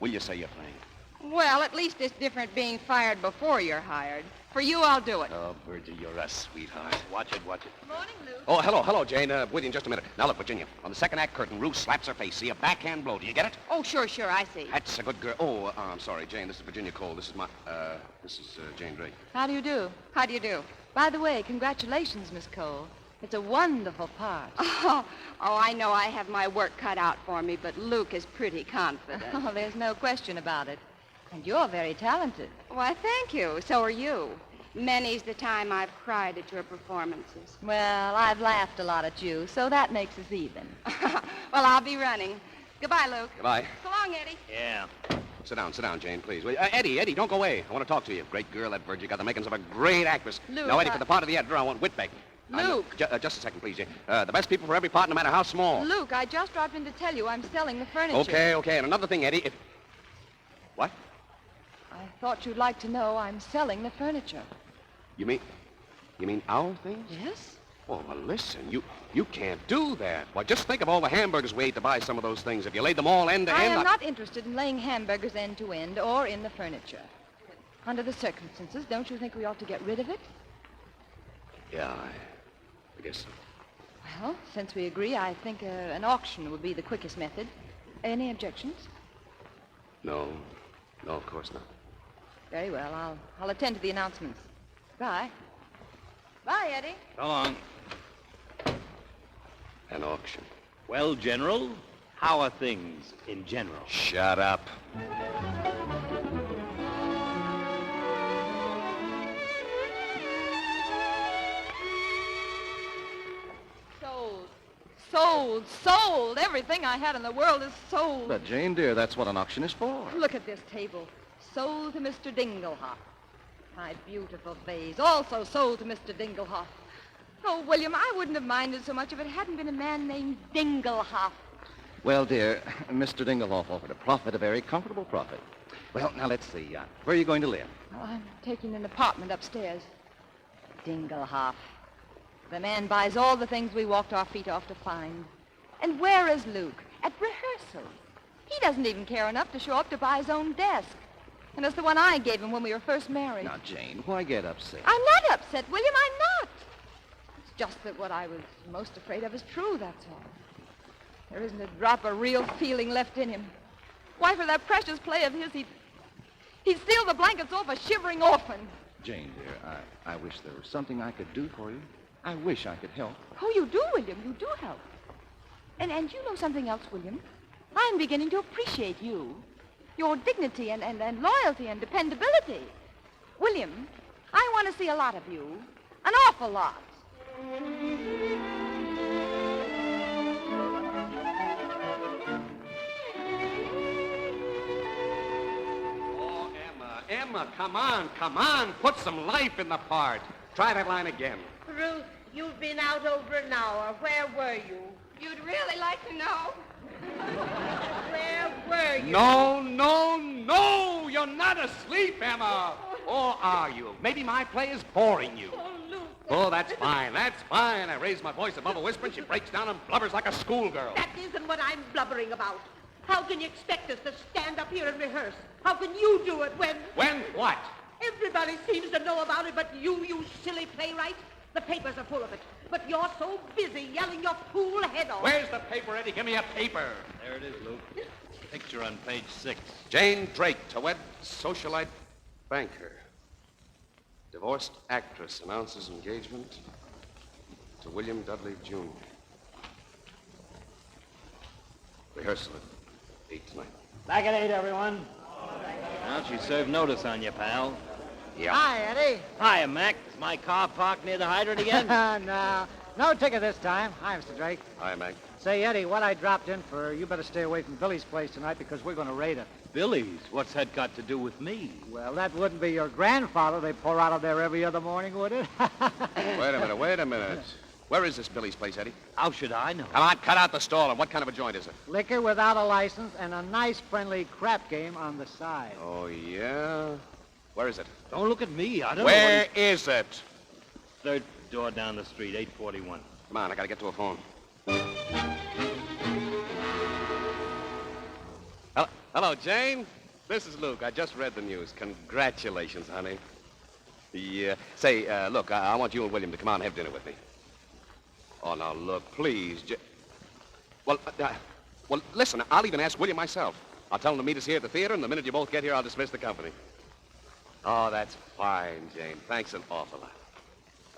Speaker 9: Will you say you're playing?
Speaker 13: Well, at least it's different being fired before you're hired. For you, I'll do it.
Speaker 9: Oh, Virgie, you're a sweetheart.
Speaker 6: Watch it.
Speaker 13: Good morning, Luke.
Speaker 9: Oh, hello, Jane. Wait in just a minute. Now, look, Virginia, on the second act curtain, Ruth slaps her face. See, a backhand blow. Do you get it?
Speaker 13: Oh, sure, I see.
Speaker 9: That's a good girl. Oh, I'm sorry, Jane. This is Virginia Cole. This is Jane Drake.
Speaker 3: How do you do?
Speaker 13: How do you do?
Speaker 3: By the way, congratulations, Miss Cole. It's a wonderful part.
Speaker 13: Oh, I know I have my work cut out for me, but Luke is pretty confident.
Speaker 3: Oh, there's no question about it. And you're very talented.
Speaker 13: Why, thank you. So are you. Many's the time I've cried at your performances.
Speaker 3: Well, I've laughed a lot at you, so that makes us even.
Speaker 13: Well, I'll be running. Goodbye, Luke.
Speaker 9: Goodbye.
Speaker 13: So long, Eddie.
Speaker 6: Yeah.
Speaker 9: Sit down, Jane, please. Eddie, don't go away. I want to talk to you. Great girl, that Virgie. Got the makings of a great actress.
Speaker 3: Luke,
Speaker 9: Now, Eddie, for the part of the editor, I want Whitbeck.
Speaker 3: Luke.
Speaker 9: Just a second, please, Jane. The best people for every part, no matter how small.
Speaker 3: Luke, I just dropped in to tell you I'm selling the furniture.
Speaker 9: Okay. And another thing, Eddie, What?
Speaker 3: I thought you'd like to know I'm selling the furniture.
Speaker 9: You mean our things?
Speaker 3: Yes?
Speaker 9: Oh, well, listen, you can't do that. Why, just think of all the hamburgers we ate to buy some of those things. If you laid them all end to
Speaker 3: I
Speaker 9: end...
Speaker 3: am not interested in laying hamburgers end to end or in the furniture. Under the circumstances, don't you think we ought to get rid of it?
Speaker 9: Yeah, I guess so.
Speaker 3: Well, since we agree, I think an auction would be the quickest method. Any objections?
Speaker 9: No, of course not.
Speaker 3: Very well. I'll attend to the announcements. Bye. Bye, Eddie.
Speaker 6: So long.
Speaker 9: An auction.
Speaker 6: Well, General, how are things in general?
Speaker 9: Shut up.
Speaker 3: Sold. Everything I had in the world is sold.
Speaker 7: But, Jane, dear, that's what an auction is for.
Speaker 3: Look at this table. Sold to Mr. Dinglehoff. My beautiful vase, also sold to Mr. Dinglehoff. Oh, William, I wouldn't have minded so much if it hadn't been a man named Dinglehoff.
Speaker 7: Well, dear, Mr. Dinglehoff offered a profit, a very comfortable profit. Well, now, let's see. Where are you going to live?
Speaker 3: Oh, I'm taking an apartment upstairs. Dinglehoff. The man buys all the things we walked our feet off to find. And where is Luke? At rehearsal. He doesn't even care enough to show up to buy his own desk. And it's the one I gave him when we were first married.
Speaker 7: Now, Jane, why get upset?
Speaker 3: I'm not upset, William. I'm not. It's just that what I was most afraid of is true, that's all.
Speaker 11: There isn't a drop of real feeling left in him. Why, for that precious play of his, he'd steal the blankets off a shivering orphan.
Speaker 7: Jane, dear, I wish there was something I could do for you. I wish I could help.
Speaker 3: Oh, you do, William. You do help. And you know something else, William? I'm beginning to appreciate you. Your dignity and loyalty and dependability. William, I want to see a lot of you. An awful lot.
Speaker 9: Oh, Emma, come on. Put some life in the part. Try that line again.
Speaker 8: Ruth, you've been out over an hour. Where were you?
Speaker 13: You'd really like to know?
Speaker 8: Where were you?
Speaker 9: No. You're not asleep, Emma. Or are you? Maybe my play is boring you.
Speaker 8: Oh, Luke.
Speaker 9: Oh, that's fine. I raise my voice above a whisper, and she breaks down and blubbers like a schoolgirl.
Speaker 8: That isn't what I'm blubbering about. How can you expect us to stand up here and rehearse? How can you do it when...
Speaker 9: When what?
Speaker 8: Everybody seems to know about it but you silly playwright. The papers are full of it. But you're so busy yelling your fool head off.
Speaker 9: Where's the paper, Eddie? Give me a paper.
Speaker 6: There it is, Luke. Picture on page 6.
Speaker 9: Jane Drake, to wed socialite banker. Divorced actress announces engagement to William Dudley, Jr. Rehearsal at 8 tonight.
Speaker 10: Back at 8, everyone.
Speaker 6: Now she served notice on you, pal.
Speaker 9: Yeah.
Speaker 10: Hi, Eddie.
Speaker 6: Hiya, Mac. Is my car parked near the hydrant again?
Speaker 10: No ticket this time. Hi, Mr. Drake.
Speaker 9: Hi, Mac.
Speaker 10: Say, Eddie, what I dropped in for, you better stay away from Billy's place tonight because we're going to raid it.
Speaker 6: Billy's? What's that got to do with me?
Speaker 10: Well, that wouldn't be your grandfather they pour out of there every other morning, would it?
Speaker 9: Wait a minute. Where is this Billy's place, Eddie?
Speaker 6: How should I know?
Speaker 9: Come on, cut out the stall. And what kind of a joint is it?
Speaker 10: Liquor without a license and a nice friendly crap game on the side.
Speaker 9: Oh, yeah? Where is it?
Speaker 6: Don't look at me. I don't
Speaker 9: Where
Speaker 6: know.
Speaker 9: is it?
Speaker 6: Third door down the street, 841.
Speaker 9: Come on, I gotta get to a phone. Hello, Jane. This is Luke. I just read the news. Congratulations, honey. Look, I want you and William to come out and have dinner with me. Oh, now, look, please. Well, listen, I'll even ask William myself. I'll tell him to meet us here at the theater, and the minute you both get here, I'll dismiss the company. Oh, that's fine, Jane. Thanks an awful lot.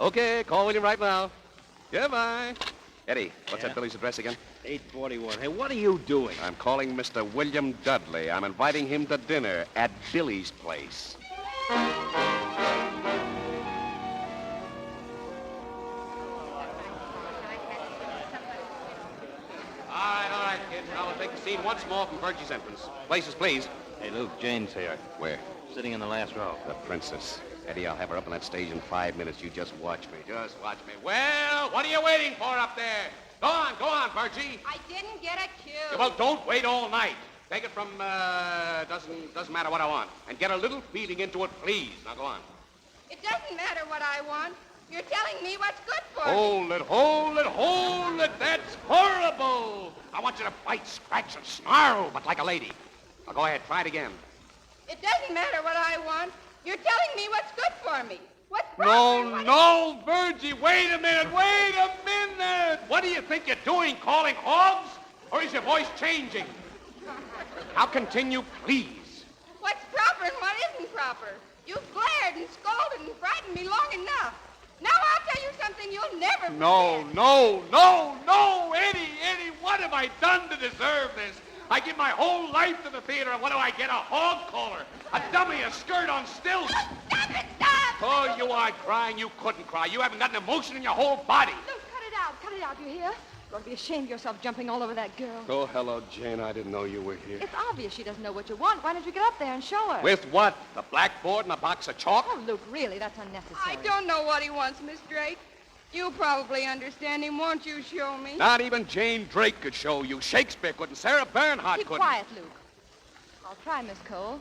Speaker 9: Okay, call William right now. Goodbye. Eddie, what's that Billy's address again?
Speaker 6: 841. Hey, what are you doing?
Speaker 9: I'm calling Mr. William Dudley. I'm inviting him to dinner at Billy's place. All right, kids. Now we'll take the scene once more from Virgie's entrance. Places, please.
Speaker 6: Hey, Luke, Jane's here.
Speaker 9: Where?
Speaker 6: Sitting in the last row.
Speaker 9: The princess. Eddie, I'll have her up on that stage in 5 minutes. You just watch me. Just watch me. Well, what are you waiting for up there? Go on, Virgie.
Speaker 13: I didn't get a cue.
Speaker 9: Yeah, well, don't wait all night. Take it from, doesn't matter what I want. And get a little feeling into it, please. Now, go on.
Speaker 13: It doesn't matter what I want. You're telling me what's good for me.
Speaker 9: Hold it. That's horrible. I want you to fight, scratch, and snarl, but like a lady. Now, go ahead. Try it again.
Speaker 13: It doesn't matter what I want. You're telling me what's good for me. What's proper.
Speaker 9: No, Virgie, wait a minute. What do you think you're doing, calling hogs? Or is your voice changing? Now continue, please.
Speaker 13: What's proper and what isn't proper? You've glared and scolded and frightened me long enough. Now I'll tell you something you'll never forget.
Speaker 9: No, Eddie, what have I done to deserve this? I give my whole life to the theater, and what do I get? A hog collar, a dummy, a skirt on stilts.
Speaker 13: Stop it!
Speaker 9: Oh, you are crying. You couldn't cry. You haven't got an emotion in your whole body.
Speaker 11: Luke, cut it out, you hear? You're going to be ashamed of yourself jumping all over that girl.
Speaker 9: Oh, hello, Jane. I didn't know you were here.
Speaker 11: It's obvious she doesn't know what you want. Why don't you get up there and show her?
Speaker 9: With what? The blackboard and a box of chalk?
Speaker 11: Oh, Luke, really, that's unnecessary.
Speaker 13: I don't know what he wants, Miss Drake. You probably understand him. Won't you show me?
Speaker 9: Not even Jane Drake could show you. Shakespeare couldn't. Sarah Bernhardt
Speaker 11: Keep
Speaker 9: couldn't.
Speaker 11: quiet, Luke. I'll try, Miss Cole.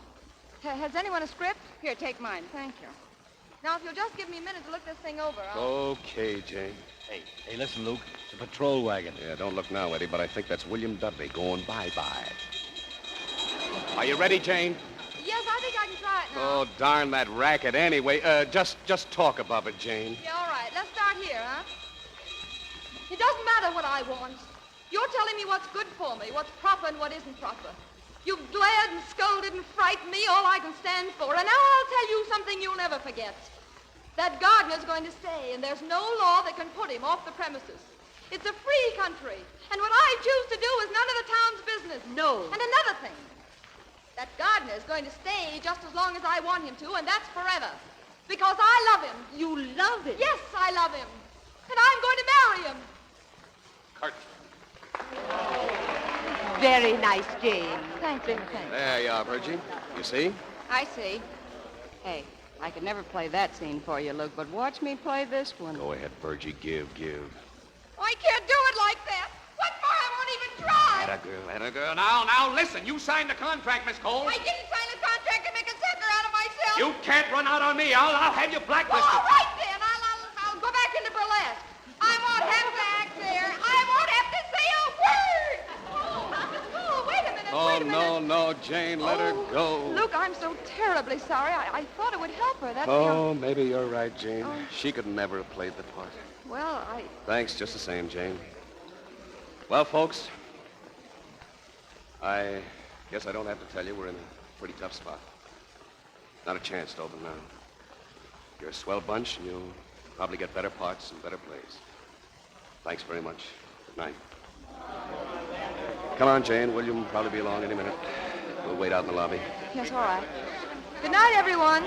Speaker 11: Has anyone a script?
Speaker 13: Here, take mine. Thank you.
Speaker 11: Now, if you'll just give me a minute to look this thing over,
Speaker 9: Okay, Jane.
Speaker 6: Hey, listen, Luke. It's a patrol wagon.
Speaker 9: Yeah, don't look now, Eddie, but I think that's William Dudley going bye-bye. Are you ready, Jane?
Speaker 11: Yes, I think I can try it now.
Speaker 9: Oh, darn that racket. Anyway, just talk above it, Jane.
Speaker 11: Yeah, all right. Let's start here, huh? It doesn't matter what I want.
Speaker 13: You're telling me what's good for me, what's proper and what isn't proper. You've glared and scolded and frightened me, all I can stand for. And now I'll tell you something you'll never forget. That Gardner's going to stay, and there's no law that can put him off the premises. It's a free country, and what I choose to do is none of the town's business.
Speaker 8: No.
Speaker 13: And another thing, that Gardner's going to stay just as long as I want him to, and that's forever. Because I love him.
Speaker 8: You love him?
Speaker 13: Yes, I love him. And I'm going to marry him.
Speaker 9: Curtain.
Speaker 8: Very nice, Jane.
Speaker 13: Thanks, thanks.
Speaker 9: There you are, Virgie. You see?
Speaker 11: I see. Hey, I could never play that scene for you, Luke, but watch me play this one.
Speaker 9: Go ahead, Virgie. Give.
Speaker 13: I can't do it like that. What for? I won't even try.
Speaker 9: Atta girl. Now, listen. You signed the contract, Miss Cole.
Speaker 13: I didn't sign a contract to make a sucker out of myself.
Speaker 9: You can't run out on me. I'll have you blacklisted.
Speaker 13: All right, then. I'll go back into burlesque. I won't have to act there. I won't have to say a word. Oh, wait a minute.
Speaker 9: No, Jane. Let her go.
Speaker 13: Luke, I'm so terribly sorry. I thought it would help her. That's
Speaker 9: Maybe you're right, Jane. She could never have played the part.
Speaker 13: Well,
Speaker 9: Thanks, just the same, Jane. Well, folks, I guess I don't have to tell you we're in a pretty tough spot. Not a chance to open now. You're a swell bunch, and you'll probably get better parts and better plays. Thanks very much. Good night. Come on, Jane. William will probably be along any minute. We'll wait out in the lobby.
Speaker 13: Yes, all right. Good night, everyone.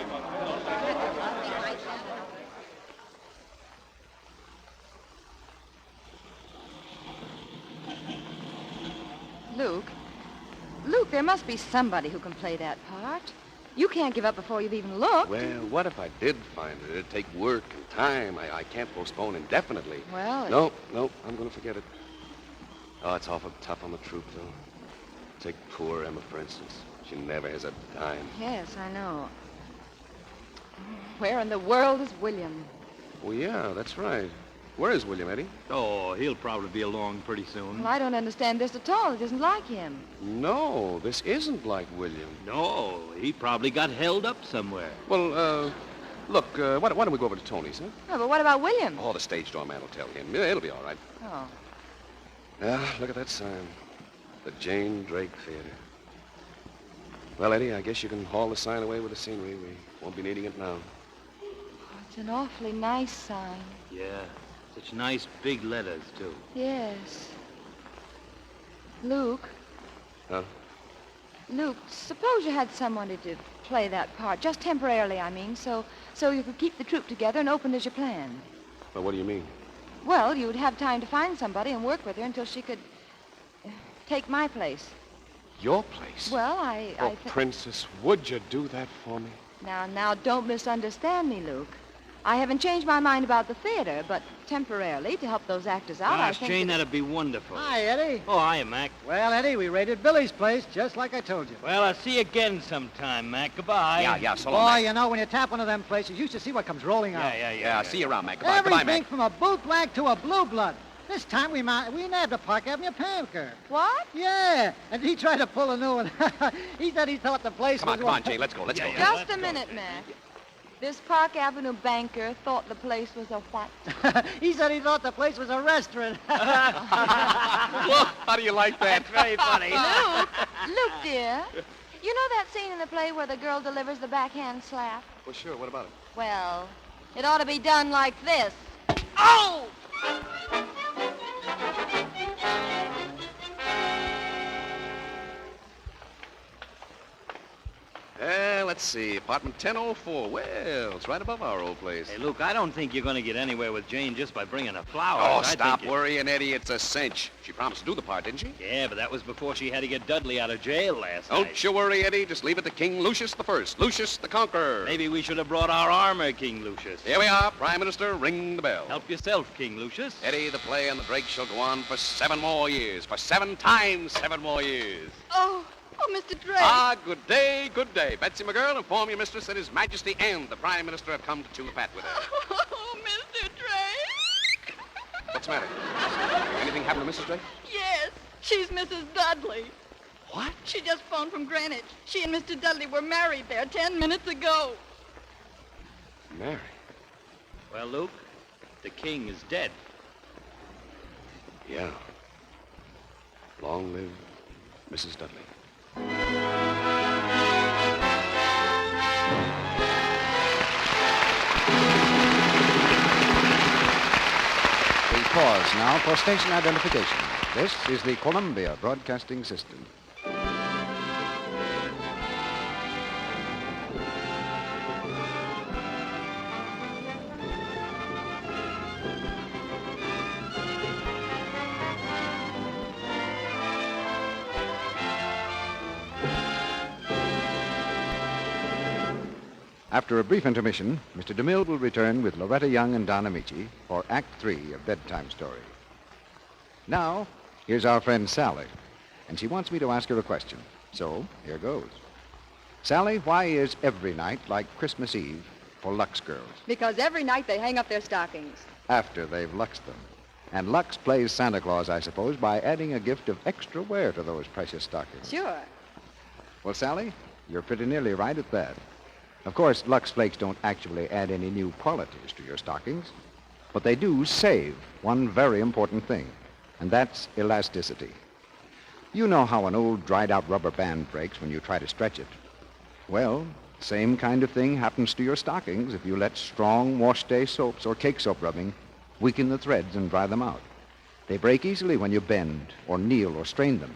Speaker 13: Luke, there must be somebody who can play that part. You can't give up before you've even looked.
Speaker 9: Well, what if I did find it? It'd take work and time. I can't postpone indefinitely.
Speaker 13: Well,
Speaker 9: Nope, I'm going to forget it. Oh, it's awful tough on the troupe, though. Take poor Emma, for instance. She never has a dime.
Speaker 13: Yes, I know. Where in the world is William?
Speaker 9: Well, yeah, that's right. Where is William, Eddie?
Speaker 6: Oh, he'll probably be along pretty soon.
Speaker 13: Well, I don't understand this at all. It isn't like him.
Speaker 9: No, this isn't like William.
Speaker 6: No, he probably got held up somewhere.
Speaker 9: Well, look, why don't we go over to Tony's, huh?
Speaker 13: Oh, but what about William?
Speaker 9: Oh, the stage door man will tell him. It'll be all right.
Speaker 13: Oh.
Speaker 9: Yeah, look at that sign. The Jane Drake Theater. Well, Eddie, I guess you can haul the sign away with the scenery. We won't be needing it now.
Speaker 13: Oh, it's an awfully nice sign.
Speaker 6: Yeah, such nice big letters, too.
Speaker 13: Yes. Luke.
Speaker 9: Huh?
Speaker 13: Luke, suppose you had someone to play that part, just temporarily, I mean, so you could keep the troupe together and open as you planned.
Speaker 9: Well, what do you mean?
Speaker 13: Well, you would have time to find somebody and work with her until she could take my place.
Speaker 9: Your place?
Speaker 13: Well,
Speaker 9: Oh, Princess, would you do that for me?
Speaker 13: Now, don't misunderstand me, Luke. I haven't changed my mind about the theater, but temporarily, to help those actors out, I
Speaker 6: Gosh,
Speaker 13: think...
Speaker 6: Jane, that'd be wonderful.
Speaker 2: Hi, Eddie.
Speaker 6: Oh, hiya, Mac.
Speaker 2: Well, Eddie, we raided Billy's place, just like I told you.
Speaker 6: Well, I'll see you again sometime, Mac. Goodbye.
Speaker 9: Yeah, so long,
Speaker 2: Boy, you know, when you tap one of them places, you should see what comes rolling out.
Speaker 6: Yeah.
Speaker 9: See you around, Mac. Goodbye,
Speaker 2: Everything
Speaker 9: Mac.
Speaker 2: from a bootblack to a blue blood. This time we nabbed a Park Avenue panker.
Speaker 13: What?
Speaker 2: Yeah, and he tried to pull a new one. He said he thought the place was...
Speaker 9: Come on, Jane, let's go.
Speaker 13: Just a minute, Mac. This Park Avenue banker thought the place was a what?
Speaker 2: He said he thought the place was a restaurant.
Speaker 9: Well, how do you like that?
Speaker 6: That's very funny.
Speaker 13: Luke, dear, you know that scene in the play where the girl delivers the backhand slap?
Speaker 9: Well, sure. What about it?
Speaker 13: Well, it ought to be done like this. Oh!
Speaker 9: Let's see. Apartment 1004. Well, it's right above our old place.
Speaker 6: Hey, Luke, I don't think you're going to get anywhere with Jane just by bringing her flowers.
Speaker 9: Oh, stop worrying, Eddie. It's a cinch. She promised to do the part, didn't she?
Speaker 6: Yeah, but that was before she had to get Dudley out of jail last night.
Speaker 9: Don't you worry, Eddie. Just leave it to King Lucius I. Lucius the Conqueror.
Speaker 6: Maybe we should have brought our armor, King Lucius.
Speaker 9: Here we are. Prime Minister, ring the bell.
Speaker 6: Help yourself, King Lucius.
Speaker 9: Eddie, the play and the Drake shall go on for 7 more years. For 7 times 7 more years.
Speaker 13: Oh, Mr. Drake.
Speaker 9: Ah, good day, good day. Betsy, my girl, inform your mistress that His Majesty and the Prime Minister have come to chew the fat with her.
Speaker 13: Oh, Mr. Drake.
Speaker 9: What's the matter? Anything happen to Mrs. Drake?
Speaker 8: Yes, she's Mrs. Dudley.
Speaker 9: What?
Speaker 8: She just phoned from Greenwich. She and Mr. Dudley were married there 10 minutes ago.
Speaker 9: Mary.
Speaker 6: Well, Luke, the king is dead.
Speaker 9: Yeah. Long live Mrs. Dudley.
Speaker 5: We pause now for station identification. This is the Columbia Broadcasting System. After a brief intermission, Mr. DeMille will return with Loretta Young and Don Amici for Act 3 of Bedtime Story. Now, here's our friend Sally, and she wants me to ask her a question. So, here goes. Sally, why is every night like Christmas Eve for Lux girls?
Speaker 11: Because every night they hang up their stockings.
Speaker 5: After they've luxed them. And Lux plays Santa Claus, I suppose, by adding a gift of extra wear to those precious stockings.
Speaker 11: Sure.
Speaker 5: Well, Sally, you're pretty nearly right at that. Of course, Lux Flakes don't actually add any new qualities to your stockings, but they do save one very important thing, and that's elasticity. You know how an old dried-out rubber band breaks when you try to stretch it. Well, same kind of thing happens to your stockings if you let strong wash-day soaps or cake soap rubbing weaken the threads and dry them out. They break easily when you bend or kneel or strain them.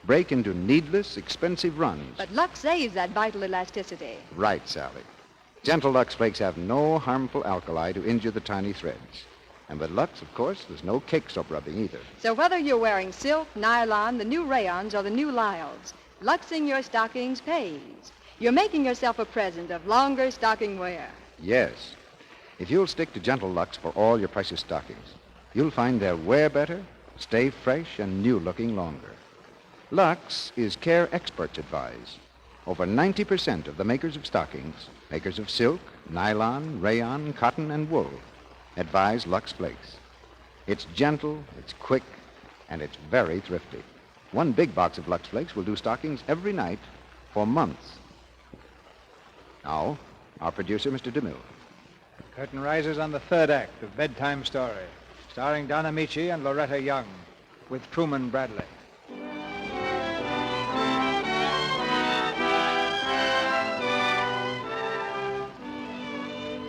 Speaker 5: Break into needless, expensive runs.
Speaker 11: But Lux saves that vital elasticity.
Speaker 5: Right, Sally. Gentle Lux Flakes have no harmful alkali to injure the tiny threads. And with Lux, of course, there's no cake soap rubbing either.
Speaker 11: So whether you're wearing silk, nylon, the new rayons, or the new Lyles, Luxing your stockings pays. You're making yourself a present of longer stocking wear.
Speaker 5: Yes. If you'll stick to Gentle Lux for all your precious stockings, you'll find they'll wear better, stay fresh, and new-looking longer. Lux is care experts advise. Over 90% of the makers of stockings, makers of silk, nylon, rayon, cotton, and wool, advise Lux Flakes. It's gentle, it's quick, and it's very thrifty. One big box of Lux Flakes will do stockings every night for months. Now, our producer, Mr. DeMille.
Speaker 2: Curtain rises on the third act of Bedtime Story, starring Don Amici and Loretta Young, with Truman Bradley.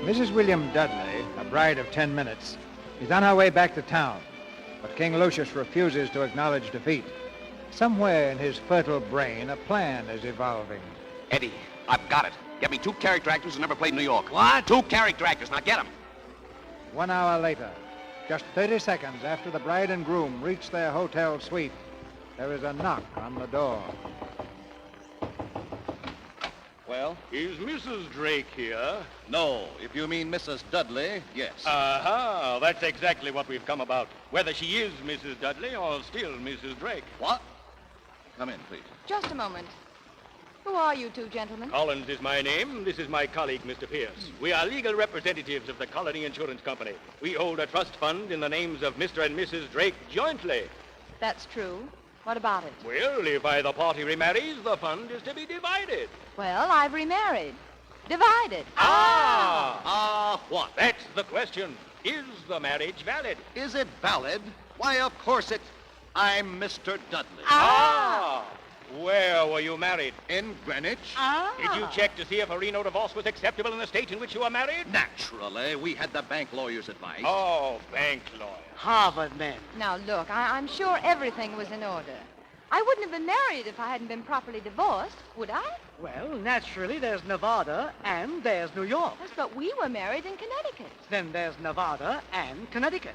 Speaker 2: Mrs. William Dudley, a bride of 10 minutes, is on her way back to town, but King Lucius refuses to acknowledge defeat. Somewhere in his fertile brain, a plan is evolving.
Speaker 4: Eddie, I've got it. Get me 2 character actors who never played New York.
Speaker 6: What?
Speaker 4: 2 character actors. Now get them.
Speaker 2: 1 hour later, just 30 seconds after the bride and groom reach their hotel suite, there is a knock on the door.
Speaker 7: Well?
Speaker 14: Is Mrs. Drake here?
Speaker 7: No. If you mean Mrs. Dudley, yes.
Speaker 14: Aha, that's exactly what we've come about. Whether she is Mrs. Dudley or still Mrs. Drake.
Speaker 7: What? Come in, please.
Speaker 3: Just a moment. Who are you two gentlemen?
Speaker 14: Collins is my name. This is my colleague, Mr. Pierce. We are legal representatives of the Colony Insurance Company. We hold a trust fund in the names of Mr. and Mrs. Drake jointly.
Speaker 3: That's true. What about it?
Speaker 14: Well, if either party remarries, the fund is to be divided.
Speaker 3: Well, I've remarried. Divided.
Speaker 14: What? That's the question. Is the marriage valid?
Speaker 7: Is it valid? Why, of course it's... I'm Mr. Dudley.
Speaker 14: Where were you married?
Speaker 7: In Greenwich.
Speaker 14: Did you check to see if a Reno divorce was acceptable in the state in which you were married?
Speaker 7: Naturally. We had the bank lawyer's advice.
Speaker 14: Oh, bank lawyer.
Speaker 6: Harvard men.
Speaker 3: Now, look, I'm sure everything was in order. I wouldn't have been married if I hadn't been properly divorced, would I?
Speaker 6: Well, naturally, there's Nevada and there's New York.
Speaker 3: Yes, but we were married in Connecticut.
Speaker 6: Then there's Nevada and Connecticut.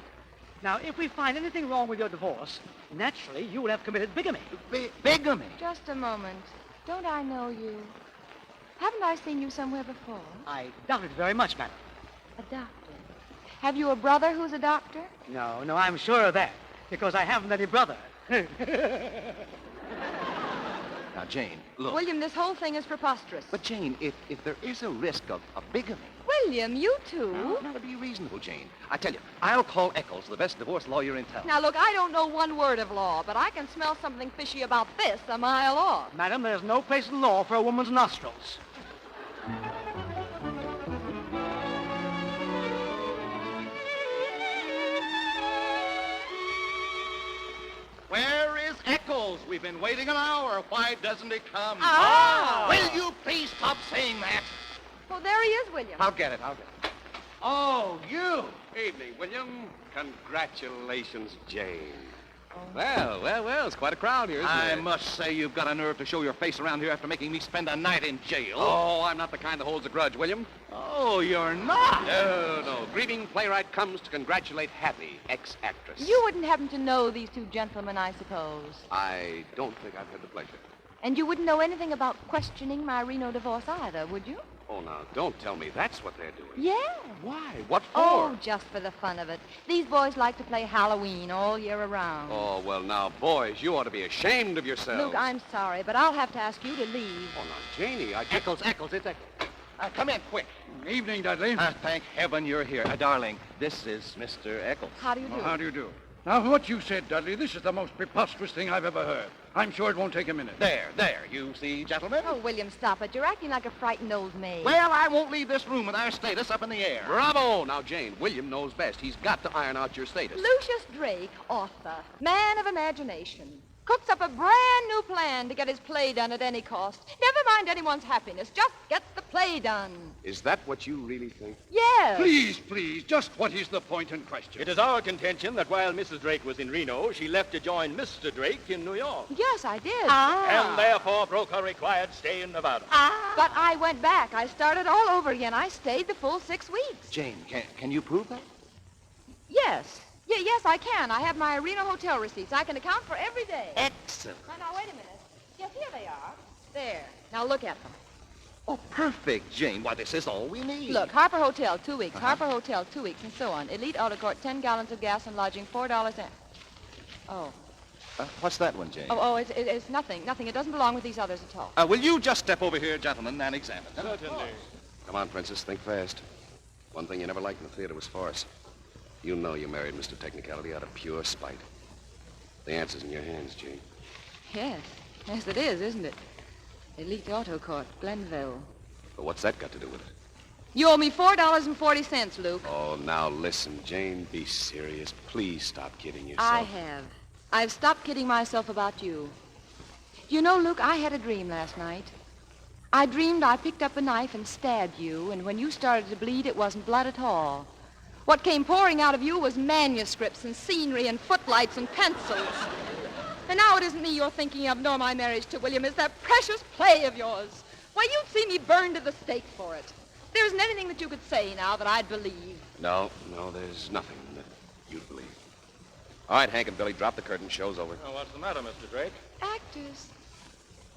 Speaker 6: Now, if we find anything wrong with your divorce, naturally, you will have committed bigamy.
Speaker 7: Bigamy?
Speaker 3: Just a moment. Don't I know you? Haven't I seen you somewhere before?
Speaker 6: I doubt it very much, madam.
Speaker 3: A doctor. Have you a brother who's a doctor?
Speaker 6: No, I'm sure of that, because I haven't any brother.
Speaker 7: Now, Jane, look.
Speaker 3: William, this whole thing is preposterous.
Speaker 7: But, Jane, if there is a risk of bigamy...
Speaker 3: William, you two...
Speaker 7: Now, to be reasonable, Jane. I tell you, I'll call Eccles, the best divorce lawyer in town.
Speaker 3: Now, look, I don't know one word of law, but I can smell something fishy about this a mile off.
Speaker 6: Madam, there's no place in law for a woman's nostrils.
Speaker 7: Where is Eccles? We've been waiting an hour. Why doesn't he come?
Speaker 13: Ah!
Speaker 7: Will you please stop saying that?
Speaker 13: Oh, there he is, William.
Speaker 7: I'll get it. Oh, you.
Speaker 9: Evening, William. Congratulations, Jane. Well, it's quite a crowd here, isn't
Speaker 7: I
Speaker 9: it?
Speaker 7: must say you've got a nerve to show your face around here after making me spend a night in jail.
Speaker 9: Oh, I'm not the kind that holds a grudge, William.
Speaker 7: Oh, you're not?
Speaker 9: No. Grieving playwright comes to congratulate Hattie, ex-actress.
Speaker 3: You wouldn't happen to know these two gentlemen, I suppose.
Speaker 9: I don't think I've had the pleasure.
Speaker 3: And you wouldn't know anything about questioning my Reno divorce either, would you?
Speaker 9: Oh, now, don't tell me that's what they're doing.
Speaker 3: Yeah.
Speaker 9: Why? What for?
Speaker 3: Oh, just for the fun of it. These boys like to play Halloween all year around.
Speaker 9: Oh, well, now, boys, you ought to be ashamed of yourselves.
Speaker 3: Luke, I'm sorry, but I'll have to ask you to leave.
Speaker 9: Oh, now, Janie, I...
Speaker 7: Eccles, it's Eccles. Come in, quick.
Speaker 10: Evening, Dudley.
Speaker 7: Thank heaven you're here. Darling, this is Mr. Eccles.
Speaker 3: How do you do?
Speaker 10: How do you do? Now, what you said, Dudley, this is the most preposterous thing I've ever heard. I'm sure it won't take a minute.
Speaker 7: There. You see, gentlemen?
Speaker 3: Oh, William, stop it. You're acting like a frightened old maid.
Speaker 7: Well, I won't leave this room with our status up in the air.
Speaker 9: Bravo! Now, Jane, William knows best. He's got to iron out your status.
Speaker 3: Lucius Drake, author, man of imagination, cooks up a brand new plan to get his play done at any cost. Never mind anyone's happiness. Just get the play done.
Speaker 9: Is that what you really think?
Speaker 3: Yes.
Speaker 10: Please, just what is the point in question?
Speaker 14: It is our contention that while Mrs. Drake was in Reno, she left to join Mr. Drake in New York.
Speaker 3: Yes, I did.
Speaker 14: And therefore broke her required stay in Nevada.
Speaker 3: But I went back. I started all over again. I stayed the full 6 weeks.
Speaker 7: Jane, can you prove that?
Speaker 3: Yes. Yes, I can. I have my Reno hotel receipts. I can account for every day.
Speaker 7: Excellent.
Speaker 3: Now, wait a minute. Yes, here they are. There. Now, look at them.
Speaker 7: Oh, perfect, Jane. Why, this is all we need.
Speaker 3: Look, Harper Hotel, 2 weeks. Harper Hotel, 2 weeks, and so on. Elite Auto Court, 10 gallons of gas and lodging, $4 and... Oh.
Speaker 7: What's that one, Jane?
Speaker 3: It's nothing. It doesn't belong with these others at all.
Speaker 7: Will you just step over here, gentlemen, and examine them?
Speaker 14: Certainly.
Speaker 9: Come on, Princess, think fast. One thing you never liked in the theater was farce. You know you married Mr. Technicality out of pure spite. The answer's in your hands, Jane.
Speaker 3: Yes, it is, isn't it? Elite Auto Court, Glenville.
Speaker 9: But what's that got to do with it?
Speaker 3: You owe me $4.40, Luke.
Speaker 9: Oh, now listen, Jane, be serious. Please stop kidding yourself.
Speaker 3: I have. I've stopped kidding myself about you. You know, Luke, I had a dream last night. I dreamed I picked up a knife and stabbed you, and when you started to bleed, it wasn't blood at all. What came pouring out of you was manuscripts and scenery and footlights and pencils. And now it isn't me you're thinking of, nor my marriage to William. It's that precious play of yours. Why, you'd see me burned to the stake for it. There isn't anything that you could say now that I'd believe.
Speaker 9: No, there's nothing that you'd believe. All right, Hank and Billy, drop the curtain. Show's over.
Speaker 14: Now, what's the matter, Mr. Drake?
Speaker 3: Actors.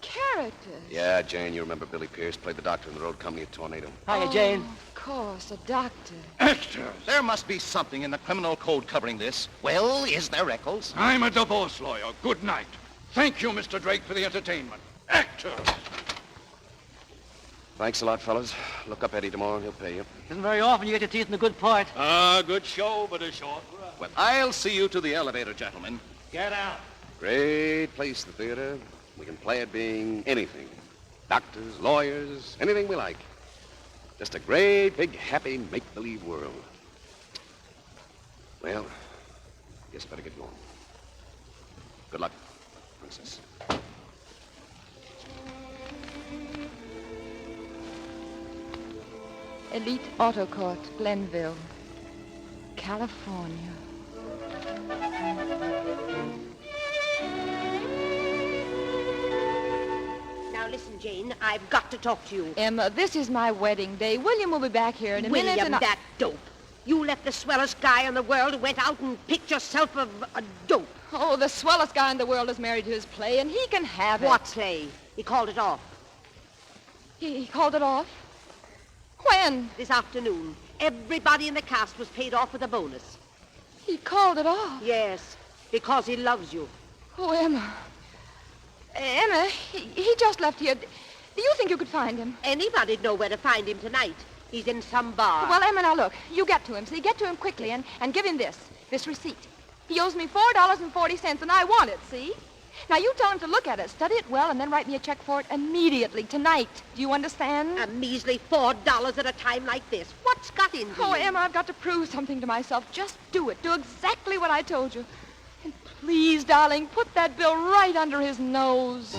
Speaker 3: Characters.
Speaker 9: Yeah, Jane, you remember Billy Pierce played the doctor in the road company at Tornado.
Speaker 11: Hiya, Jane.
Speaker 3: Of course, a doctor.
Speaker 10: Actors!
Speaker 7: There must be something in the criminal code covering this. Well, is there, Eccles?
Speaker 10: I'm a divorce lawyer. Good night. Thank you, Mr. Drake, for the entertainment. Actors!
Speaker 9: Thanks a lot, fellas. Look up Eddie tomorrow and he'll pay you.
Speaker 11: Isn't very often you get your teeth in a good part.
Speaker 14: Good show, but a short run.
Speaker 7: Well, I'll see you to the elevator, gentlemen.
Speaker 14: Get out.
Speaker 9: Great place, the theater. We can play it being anything. Doctors, lawyers, anything we like. Just a great, big, happy, make-believe world. Well, guess I better get going. Good luck, Princess.
Speaker 3: Elite Auto Court, Glenville, California.
Speaker 8: Now listen, Jane, I've got to talk to you.
Speaker 3: Emma, this is my wedding day. William will be back here in a minute.
Speaker 8: William, that dope. You left the swellest guy in the world and went out and picked yourself a dope.
Speaker 3: Oh, the swellest guy in the world is married to his play, and he can have it.
Speaker 8: What play? He called it off.
Speaker 3: He called it off? When?
Speaker 8: This afternoon. Everybody in the cast was paid off with a bonus.
Speaker 3: He called it off?
Speaker 8: Yes, because he loves you.
Speaker 3: Oh, Emma. Emma, he just left here. Do you think you could find him?
Speaker 8: Anybody'd know where to find him tonight. He's in some bar.
Speaker 3: Well, Emma, now look. You get to him. See, get to him quickly and give him this receipt. He owes me $4.40, and I want it, see? Now, you tell him to look at it, study it well, and then write me a check for it immediately, tonight. Do you understand?
Speaker 8: A measly $4 at a time like this. What's got into you?
Speaker 3: Oh, Emma, I've got to prove something to myself. Just do it. Do exactly what I told you. And please, darling, put that bill right under his nose.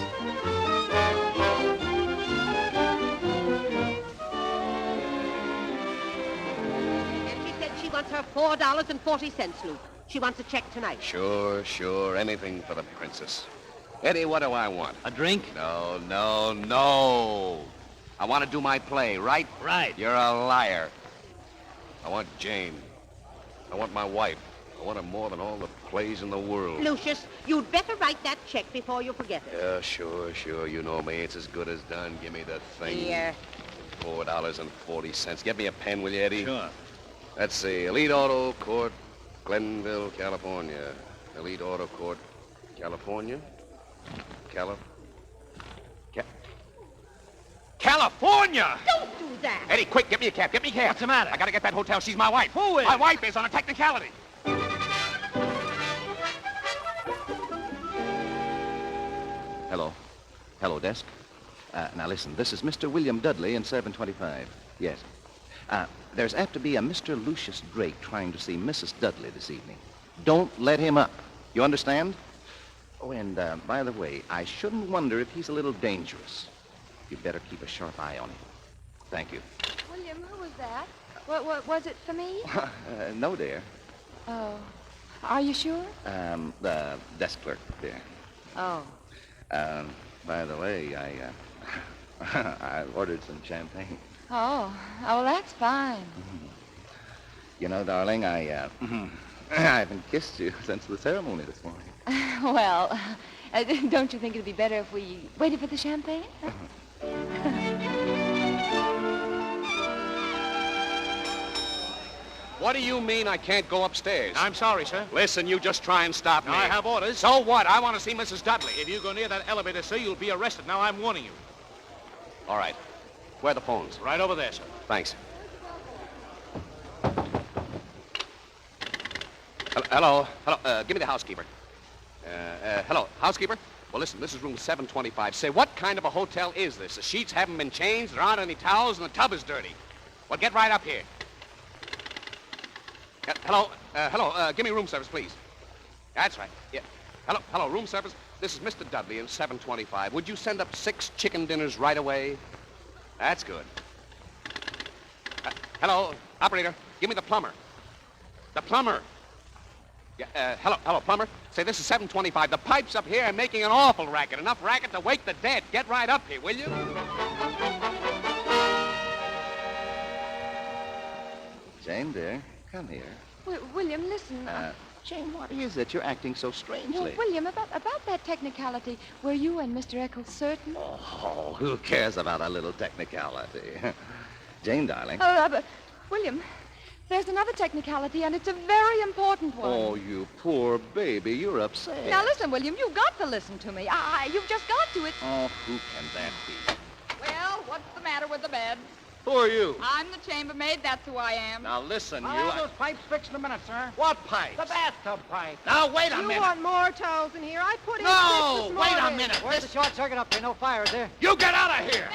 Speaker 8: She wants her $4.40, Luke. She wants a check tonight.
Speaker 4: Sure. Anything for the princess. Eddie, what do I want?
Speaker 6: A drink?
Speaker 4: No. I want to do my play, right?
Speaker 6: Right.
Speaker 4: You're a liar. I want Jane. I want my wife. I want her more than all the plays in the world.
Speaker 8: Lucius, you'd better write that check before you forget it.
Speaker 4: Yeah, sure. You know me. It's as good as done. Give me the thing.
Speaker 8: Here.
Speaker 4: $4.40. Get me a pen, will you, Eddie?
Speaker 6: Sure.
Speaker 4: Let's see. Elite Auto Court, Glenville, California. Elite Auto Court, California. California!
Speaker 8: Don't do that.
Speaker 4: Eddie, quick, get me a cab.
Speaker 6: What's the matter?
Speaker 4: I gotta get that hotel. She's my wife.
Speaker 6: Who is?
Speaker 4: My wife is on a technicality.
Speaker 7: Hello, desk. Now listen, this is Mr. William Dudley in 725. Yes. There's apt to be a Mr. Lucius Drake trying to see Mrs. Dudley this evening. Don't let him up. You understand? Oh, and by the way, I shouldn't wonder if he's a little dangerous. You'd better keep a sharp eye on him. Thank you.
Speaker 3: William, who was that? What was it for me?
Speaker 7: No, dear.
Speaker 3: Oh. Are you sure?
Speaker 7: The desk clerk, dear.
Speaker 3: Oh.
Speaker 7: By the way, I ordered some champagne.
Speaker 3: Oh, well, that's fine.
Speaker 7: You know, darling, I haven't kissed you since the ceremony this morning.
Speaker 3: Well, don't you think it'd be better if we waited for the champagne?
Speaker 4: What do you mean I can't go upstairs?
Speaker 14: I'm sorry, sir.
Speaker 4: Listen, you just try and stop me.
Speaker 14: Now, I have orders.
Speaker 4: So what? I want to see Mrs. Dudley.
Speaker 14: If you go near that elevator, sir, you'll be arrested. Now, I'm warning you.
Speaker 4: All right. Where are the phones?
Speaker 14: Right over there, sir.
Speaker 4: Thanks. Hello. Give me the housekeeper. Hello, housekeeper? Well, listen, this is room 725. Say, what kind of a hotel is this? The sheets haven't been changed, there aren't any towels, and the tub is dirty. Well, get right up here. Hello, give me room service, please. That's right, yeah. Hello, room service. This is Mr. Dudley in 725. Would you send up 6 chicken dinners right away? That's good. Hello, operator, give me the plumber. The plumber. Yeah, hello, plumber. Say, this is 725. The pipes up here are making an awful racket. Enough racket to wake the dead. Get right up here, will you?
Speaker 7: Jane, dear, come here.
Speaker 3: William, listen.
Speaker 7: Jane, what is it? You're acting so strangely.
Speaker 3: Well, William, about that technicality, were you and Mr. Eccles certain?
Speaker 7: Oh, who cares about a little technicality? Jane, darling.
Speaker 3: But, William, there's another technicality, and it's a very important one.
Speaker 7: Oh, you poor baby. You're upset.
Speaker 3: Now, listen, William, you've got to listen to me. You've just got to.
Speaker 7: Oh, who can that be?
Speaker 13: Well, what's the matter with the bed?
Speaker 7: Who are you?
Speaker 13: I'm the chambermaid. That's who I am.
Speaker 7: Now, listen, you...
Speaker 10: I'll have those pipes fixed in a minute, sir.
Speaker 7: What pipes?
Speaker 10: The bathtub pipe.
Speaker 7: Now, wait a minute.
Speaker 8: You want more towels in here? I put in
Speaker 7: No,
Speaker 8: 6 this
Speaker 7: wait a
Speaker 8: morning.
Speaker 7: minute.
Speaker 10: Where's the short circuit up there? No fire, is there?
Speaker 7: You get out of here.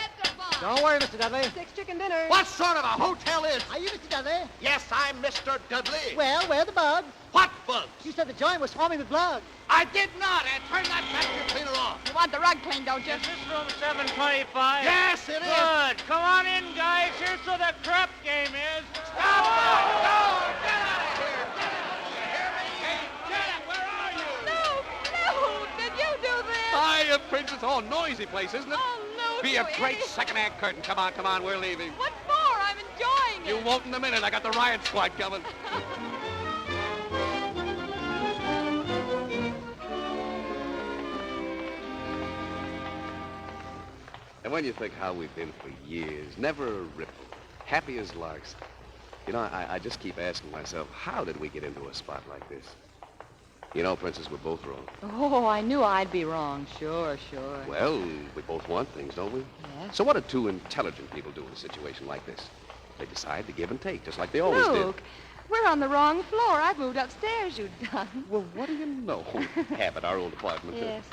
Speaker 10: Don't worry, Mr. Dudley.
Speaker 8: 6 chicken dinners.
Speaker 7: What sort of a hotel is...
Speaker 8: Are you Mr. Dudley?
Speaker 7: Yes, I'm Mr. Dudley.
Speaker 8: Well, where are the bugs?
Speaker 7: What bugs?
Speaker 8: You said the joint was swarming with bugs.
Speaker 7: I did not. Turn that vacuum cleaner off.
Speaker 13: You want the rug cleaned, don't you?
Speaker 6: Is this room 725?
Speaker 7: Yes, it is.
Speaker 6: Good. Come on in, guys. Here's where the crap game is.
Speaker 7: Stop it! No! Get out of here! Get out of here! Hear me?
Speaker 6: Janet, where are you?
Speaker 13: No! Did you do this?
Speaker 4: Hi, Princess. Oh, noisy place, isn't it?
Speaker 13: Oh, no,
Speaker 4: Be a
Speaker 13: you
Speaker 4: great
Speaker 13: idiot.
Speaker 4: second-act curtain. Come on, we're leaving.
Speaker 13: What for? I'm enjoying it.
Speaker 4: You won't in a minute. I got the riot squad coming. And when you think how we've been for years, never a ripple, happy as larks. You know, I just keep asking myself, how did we get into a spot like this? You know, Princess, we're both wrong.
Speaker 3: Oh, I knew I'd be wrong. Sure.
Speaker 4: Well, we both want things, don't we?
Speaker 3: Yes.
Speaker 4: So what do 2 intelligent people do in a situation like this? They decide to give and take, just like they always did.
Speaker 3: Luke, we're on the wrong floor. I've moved upstairs, you done.
Speaker 4: Well, what do you know? Habit, our old apartment.
Speaker 3: Yes.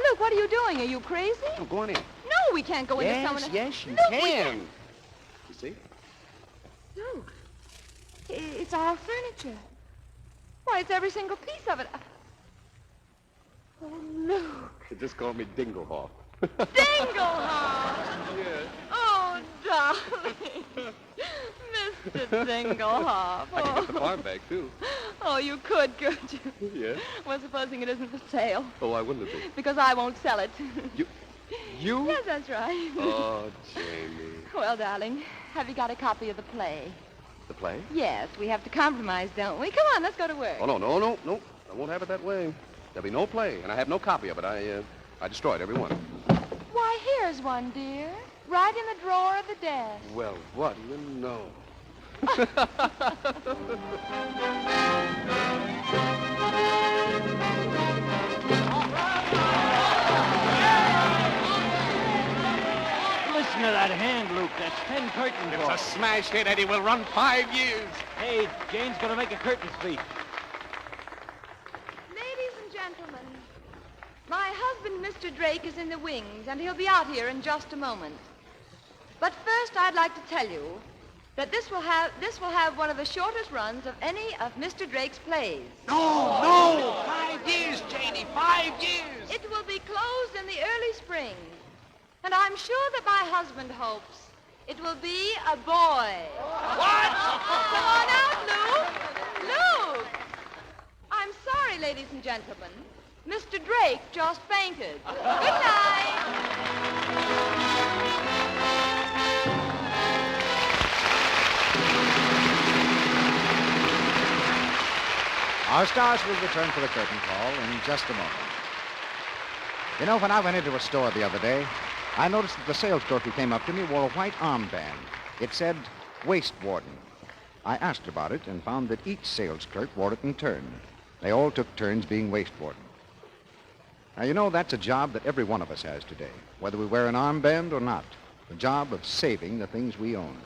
Speaker 3: Luke, what are you doing? Are you crazy?
Speaker 4: Oh, go on in.
Speaker 3: No, we can't go into someone...
Speaker 4: Yes, you
Speaker 3: Luke, we
Speaker 4: can.
Speaker 3: can't.
Speaker 4: You see?
Speaker 3: Luke, it's our furniture. Why, it's every single piece of it.
Speaker 13: Oh, Luke.
Speaker 9: They just call me Dinglehoff.
Speaker 13: Dinglehoff!
Speaker 9: Yes.
Speaker 13: Oh, darling. Mr. Dinglehoff.
Speaker 9: I can get the farm back, too.
Speaker 13: Oh, you could you?
Speaker 9: Yes.
Speaker 13: Well, supposing it isn't for sale.
Speaker 9: Oh, why wouldn't it be?
Speaker 13: Because I won't sell it.
Speaker 9: You?
Speaker 13: Yes, that's right.
Speaker 9: Oh, Jamie.
Speaker 13: Well, darling, have you got a copy of the play?
Speaker 9: The play?
Speaker 13: Yes, we have to compromise, don't we? Come on, let's go to work.
Speaker 9: Oh, no. I won't have it that way. There'll be no play, and I have no copy of it. I destroyed every one.
Speaker 3: Why, here's one, dear. Right in the drawer of the desk.
Speaker 9: Well, what do you know?
Speaker 6: Listen to that hand, Luke. That's 10 curtains.
Speaker 14: It's a smash hit, Eddie. We'll run 5 years.
Speaker 6: Hey, Jane's gonna make a curtain speech.
Speaker 13: Ladies and gentlemen, my husband, Mr. Drake, is in the wings, and he'll be out here in just a moment. But first, I'd like to tell you that this will have one of the shortest runs of any of Mr. Drake's plays.
Speaker 14: No! 5 years, Janie, 5 years!
Speaker 13: It will be closed in the early spring. And I'm sure that my husband hopes it will be a boy.
Speaker 14: What?
Speaker 13: Come on out, Luke. Luke! I'm sorry, ladies and gentlemen. Mr. Drake just fainted. Good night.
Speaker 5: Our stars will return for the curtain call in just a moment. You know, when I went into a store the other day, I noticed that the sales clerk who came up to me wore a white armband. It said, Waste Warden. I asked about it and found that each sales clerk wore it in turn. They all took turns being waste warden. Now, you know, that's a job that every one of us has today, whether we wear an armband or not. The job of saving the things we own,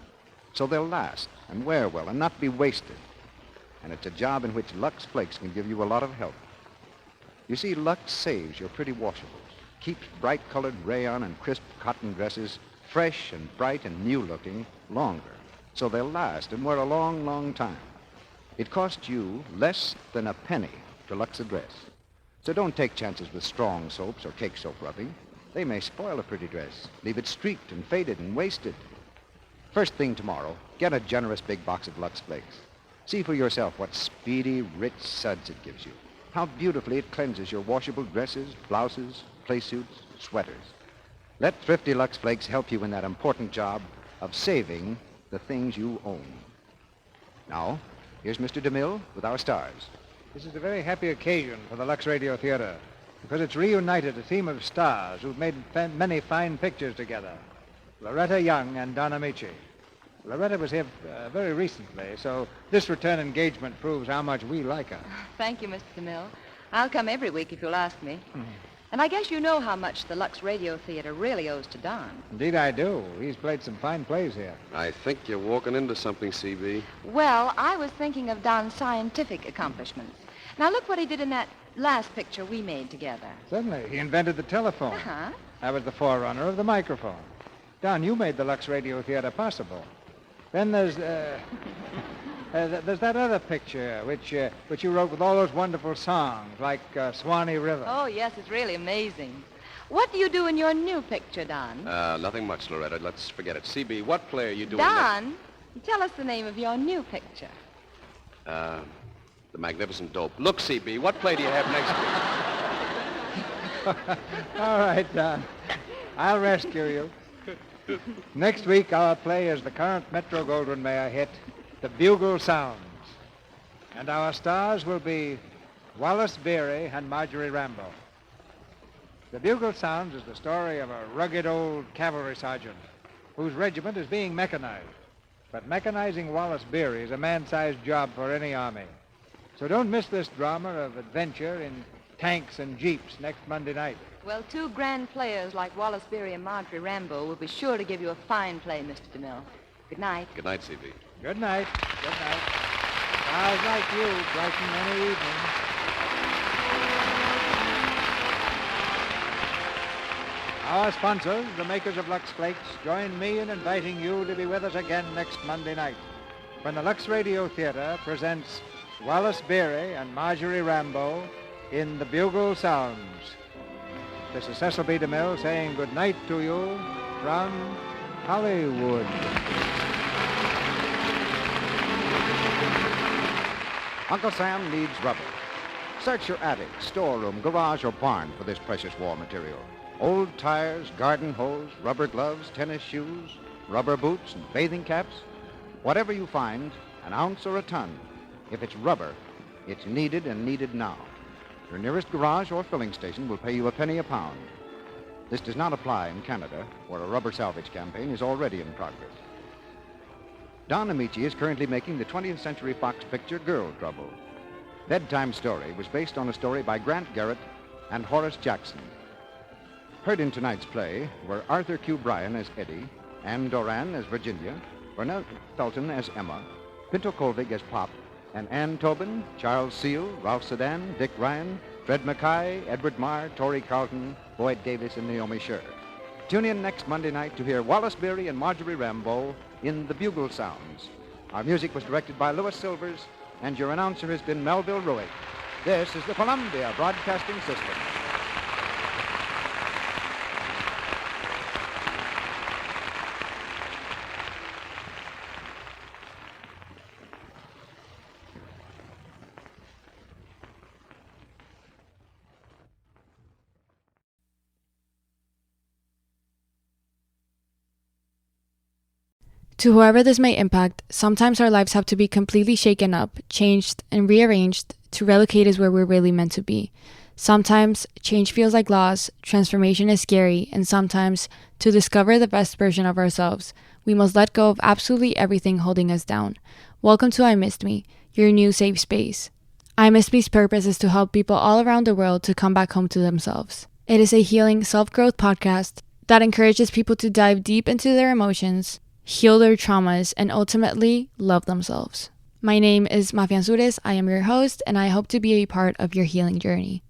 Speaker 5: so they'll last and wear well and not be wasted. And it's a job in which Lux Flakes can give you a lot of help. You see, Lux saves your pretty washables, keeps bright-colored rayon and crisp cotton dresses fresh and bright and new-looking longer, so they'll last and wear a long, long time. It costs you less than a penny to Lux a dress. So don't take chances with strong soaps or cake soap rubbing. They may spoil a pretty dress, leave it streaked and faded and wasted. First thing tomorrow, get a generous big box of Lux Flakes. See for yourself what speedy, rich suds it gives you. How beautifully it cleanses your washable dresses, blouses, play suits, sweaters. Let thrifty Lux Flakes help you in that important job of saving the things you own. Now, here's Mr. DeMille with our stars.
Speaker 2: This is a very happy occasion for the Lux Radio Theater because it's reunited a team of stars who've made many fine pictures together. Loretta Young and Don Amici. Loretta was here very recently, so this return engagement proves how much we like her.
Speaker 3: Thank you, Mr. DeMille. I'll come every week if you'll ask me. And I guess you know how much the Lux Radio Theater really owes to Don.
Speaker 2: Indeed I do. He's played some fine plays here.
Speaker 9: I think you're walking into something, CB.
Speaker 3: Well, I was thinking of Don's scientific accomplishments. Now, look what he did in that last picture we made together.
Speaker 2: Certainly. He invented the telephone.
Speaker 3: Uh-huh.
Speaker 2: I was the forerunner of the microphone. Don, you made the Lux Radio Theater possible. Then there's that other picture, which you wrote with all those wonderful songs, like Swanee River.
Speaker 3: Oh, yes, it's really amazing. What do you do in your new picture, Don?
Speaker 9: Nothing much, Loretta. Let's forget it. CB, what play are you doing
Speaker 3: Don, tell us the name of your new picture.
Speaker 9: The Magnificent Dope. Look, CB, what play do you have next week?
Speaker 2: All right, Don. I'll rescue you. Next week, our play is the current Metro-Goldwyn-Mayer hit, The Bugle Sounds. And our stars will be Wallace Beery and Marjorie Rambo. The Bugle Sounds is the story of a rugged old cavalry sergeant whose regiment is being mechanized. But mechanizing Wallace Beery is a man-sized job for any army. So don't miss this drama of adventure in tanks and jeeps next Monday night.
Speaker 3: Well, two grand players like Wallace Beery and Marjorie Rambo will be sure to give you a fine play, Mr. DeMille. Good night.
Speaker 9: Good night, CB.
Speaker 2: Good night. Good night. Stars like you brighten any evening. Our sponsors, the makers of Lux Flakes, join me in inviting you to be with us again next Monday night when the Lux Radio Theater presents Wallace Beery and Marjorie Rambo in the bugle sounds. This is Cecil B. DeMille saying good night to you from Hollywood.
Speaker 5: Uncle Sam needs rubber. Search your attic, storeroom, garage, or barn for this precious war material. Old tires, garden hose, rubber gloves, tennis shoes, rubber boots, and bathing caps. Whatever you find, an ounce or a ton, if it's rubber, it's needed and needed now. Your nearest garage or filling station will pay you a penny a pound. This does not apply in Canada, where a rubber salvage campaign is already in progress. Don Amici is currently making the 20th Century Fox picture Girl Trouble. Bedtime Story was based on a story by Grant Garrett and Horace Jackson. Heard in tonight's play were Arthur Q. Bryan as Eddie, Anne Doran as Virginia, Bernard Felton as Emma, Pinto Colvig as Pop, and Ann Tobin, Charles Seal, Ralph Sedan, Dick Ryan, Fred Mackay, Edward Marr, Torrey Carlton, Boyd Davis, and Naomi Scher. Tune in next Monday night to hear Wallace Beery and Marjorie Rambeau in The Bugle Sounds. Our music was directed by Louis Silvers, and your announcer has been Melville Ruick. This is the Columbia Broadcasting System.
Speaker 1: To whoever this may impact, sometimes our lives have to be completely shaken up, changed, and rearranged to relocate us where we're really meant to be. Sometimes change feels like loss, transformation is scary, and sometimes, to discover the best version of ourselves, we must let go of absolutely everything holding us down. Welcome to I Missed Me, your new safe space. I Missed Me's purpose is to help people all around the world to come back home to themselves. It is a healing self-growth podcast that encourages people to dive deep into their emotions, heal their traumas, and ultimately love themselves. My name is Mafian Sures. I am your host, and I hope to be a part of your healing journey.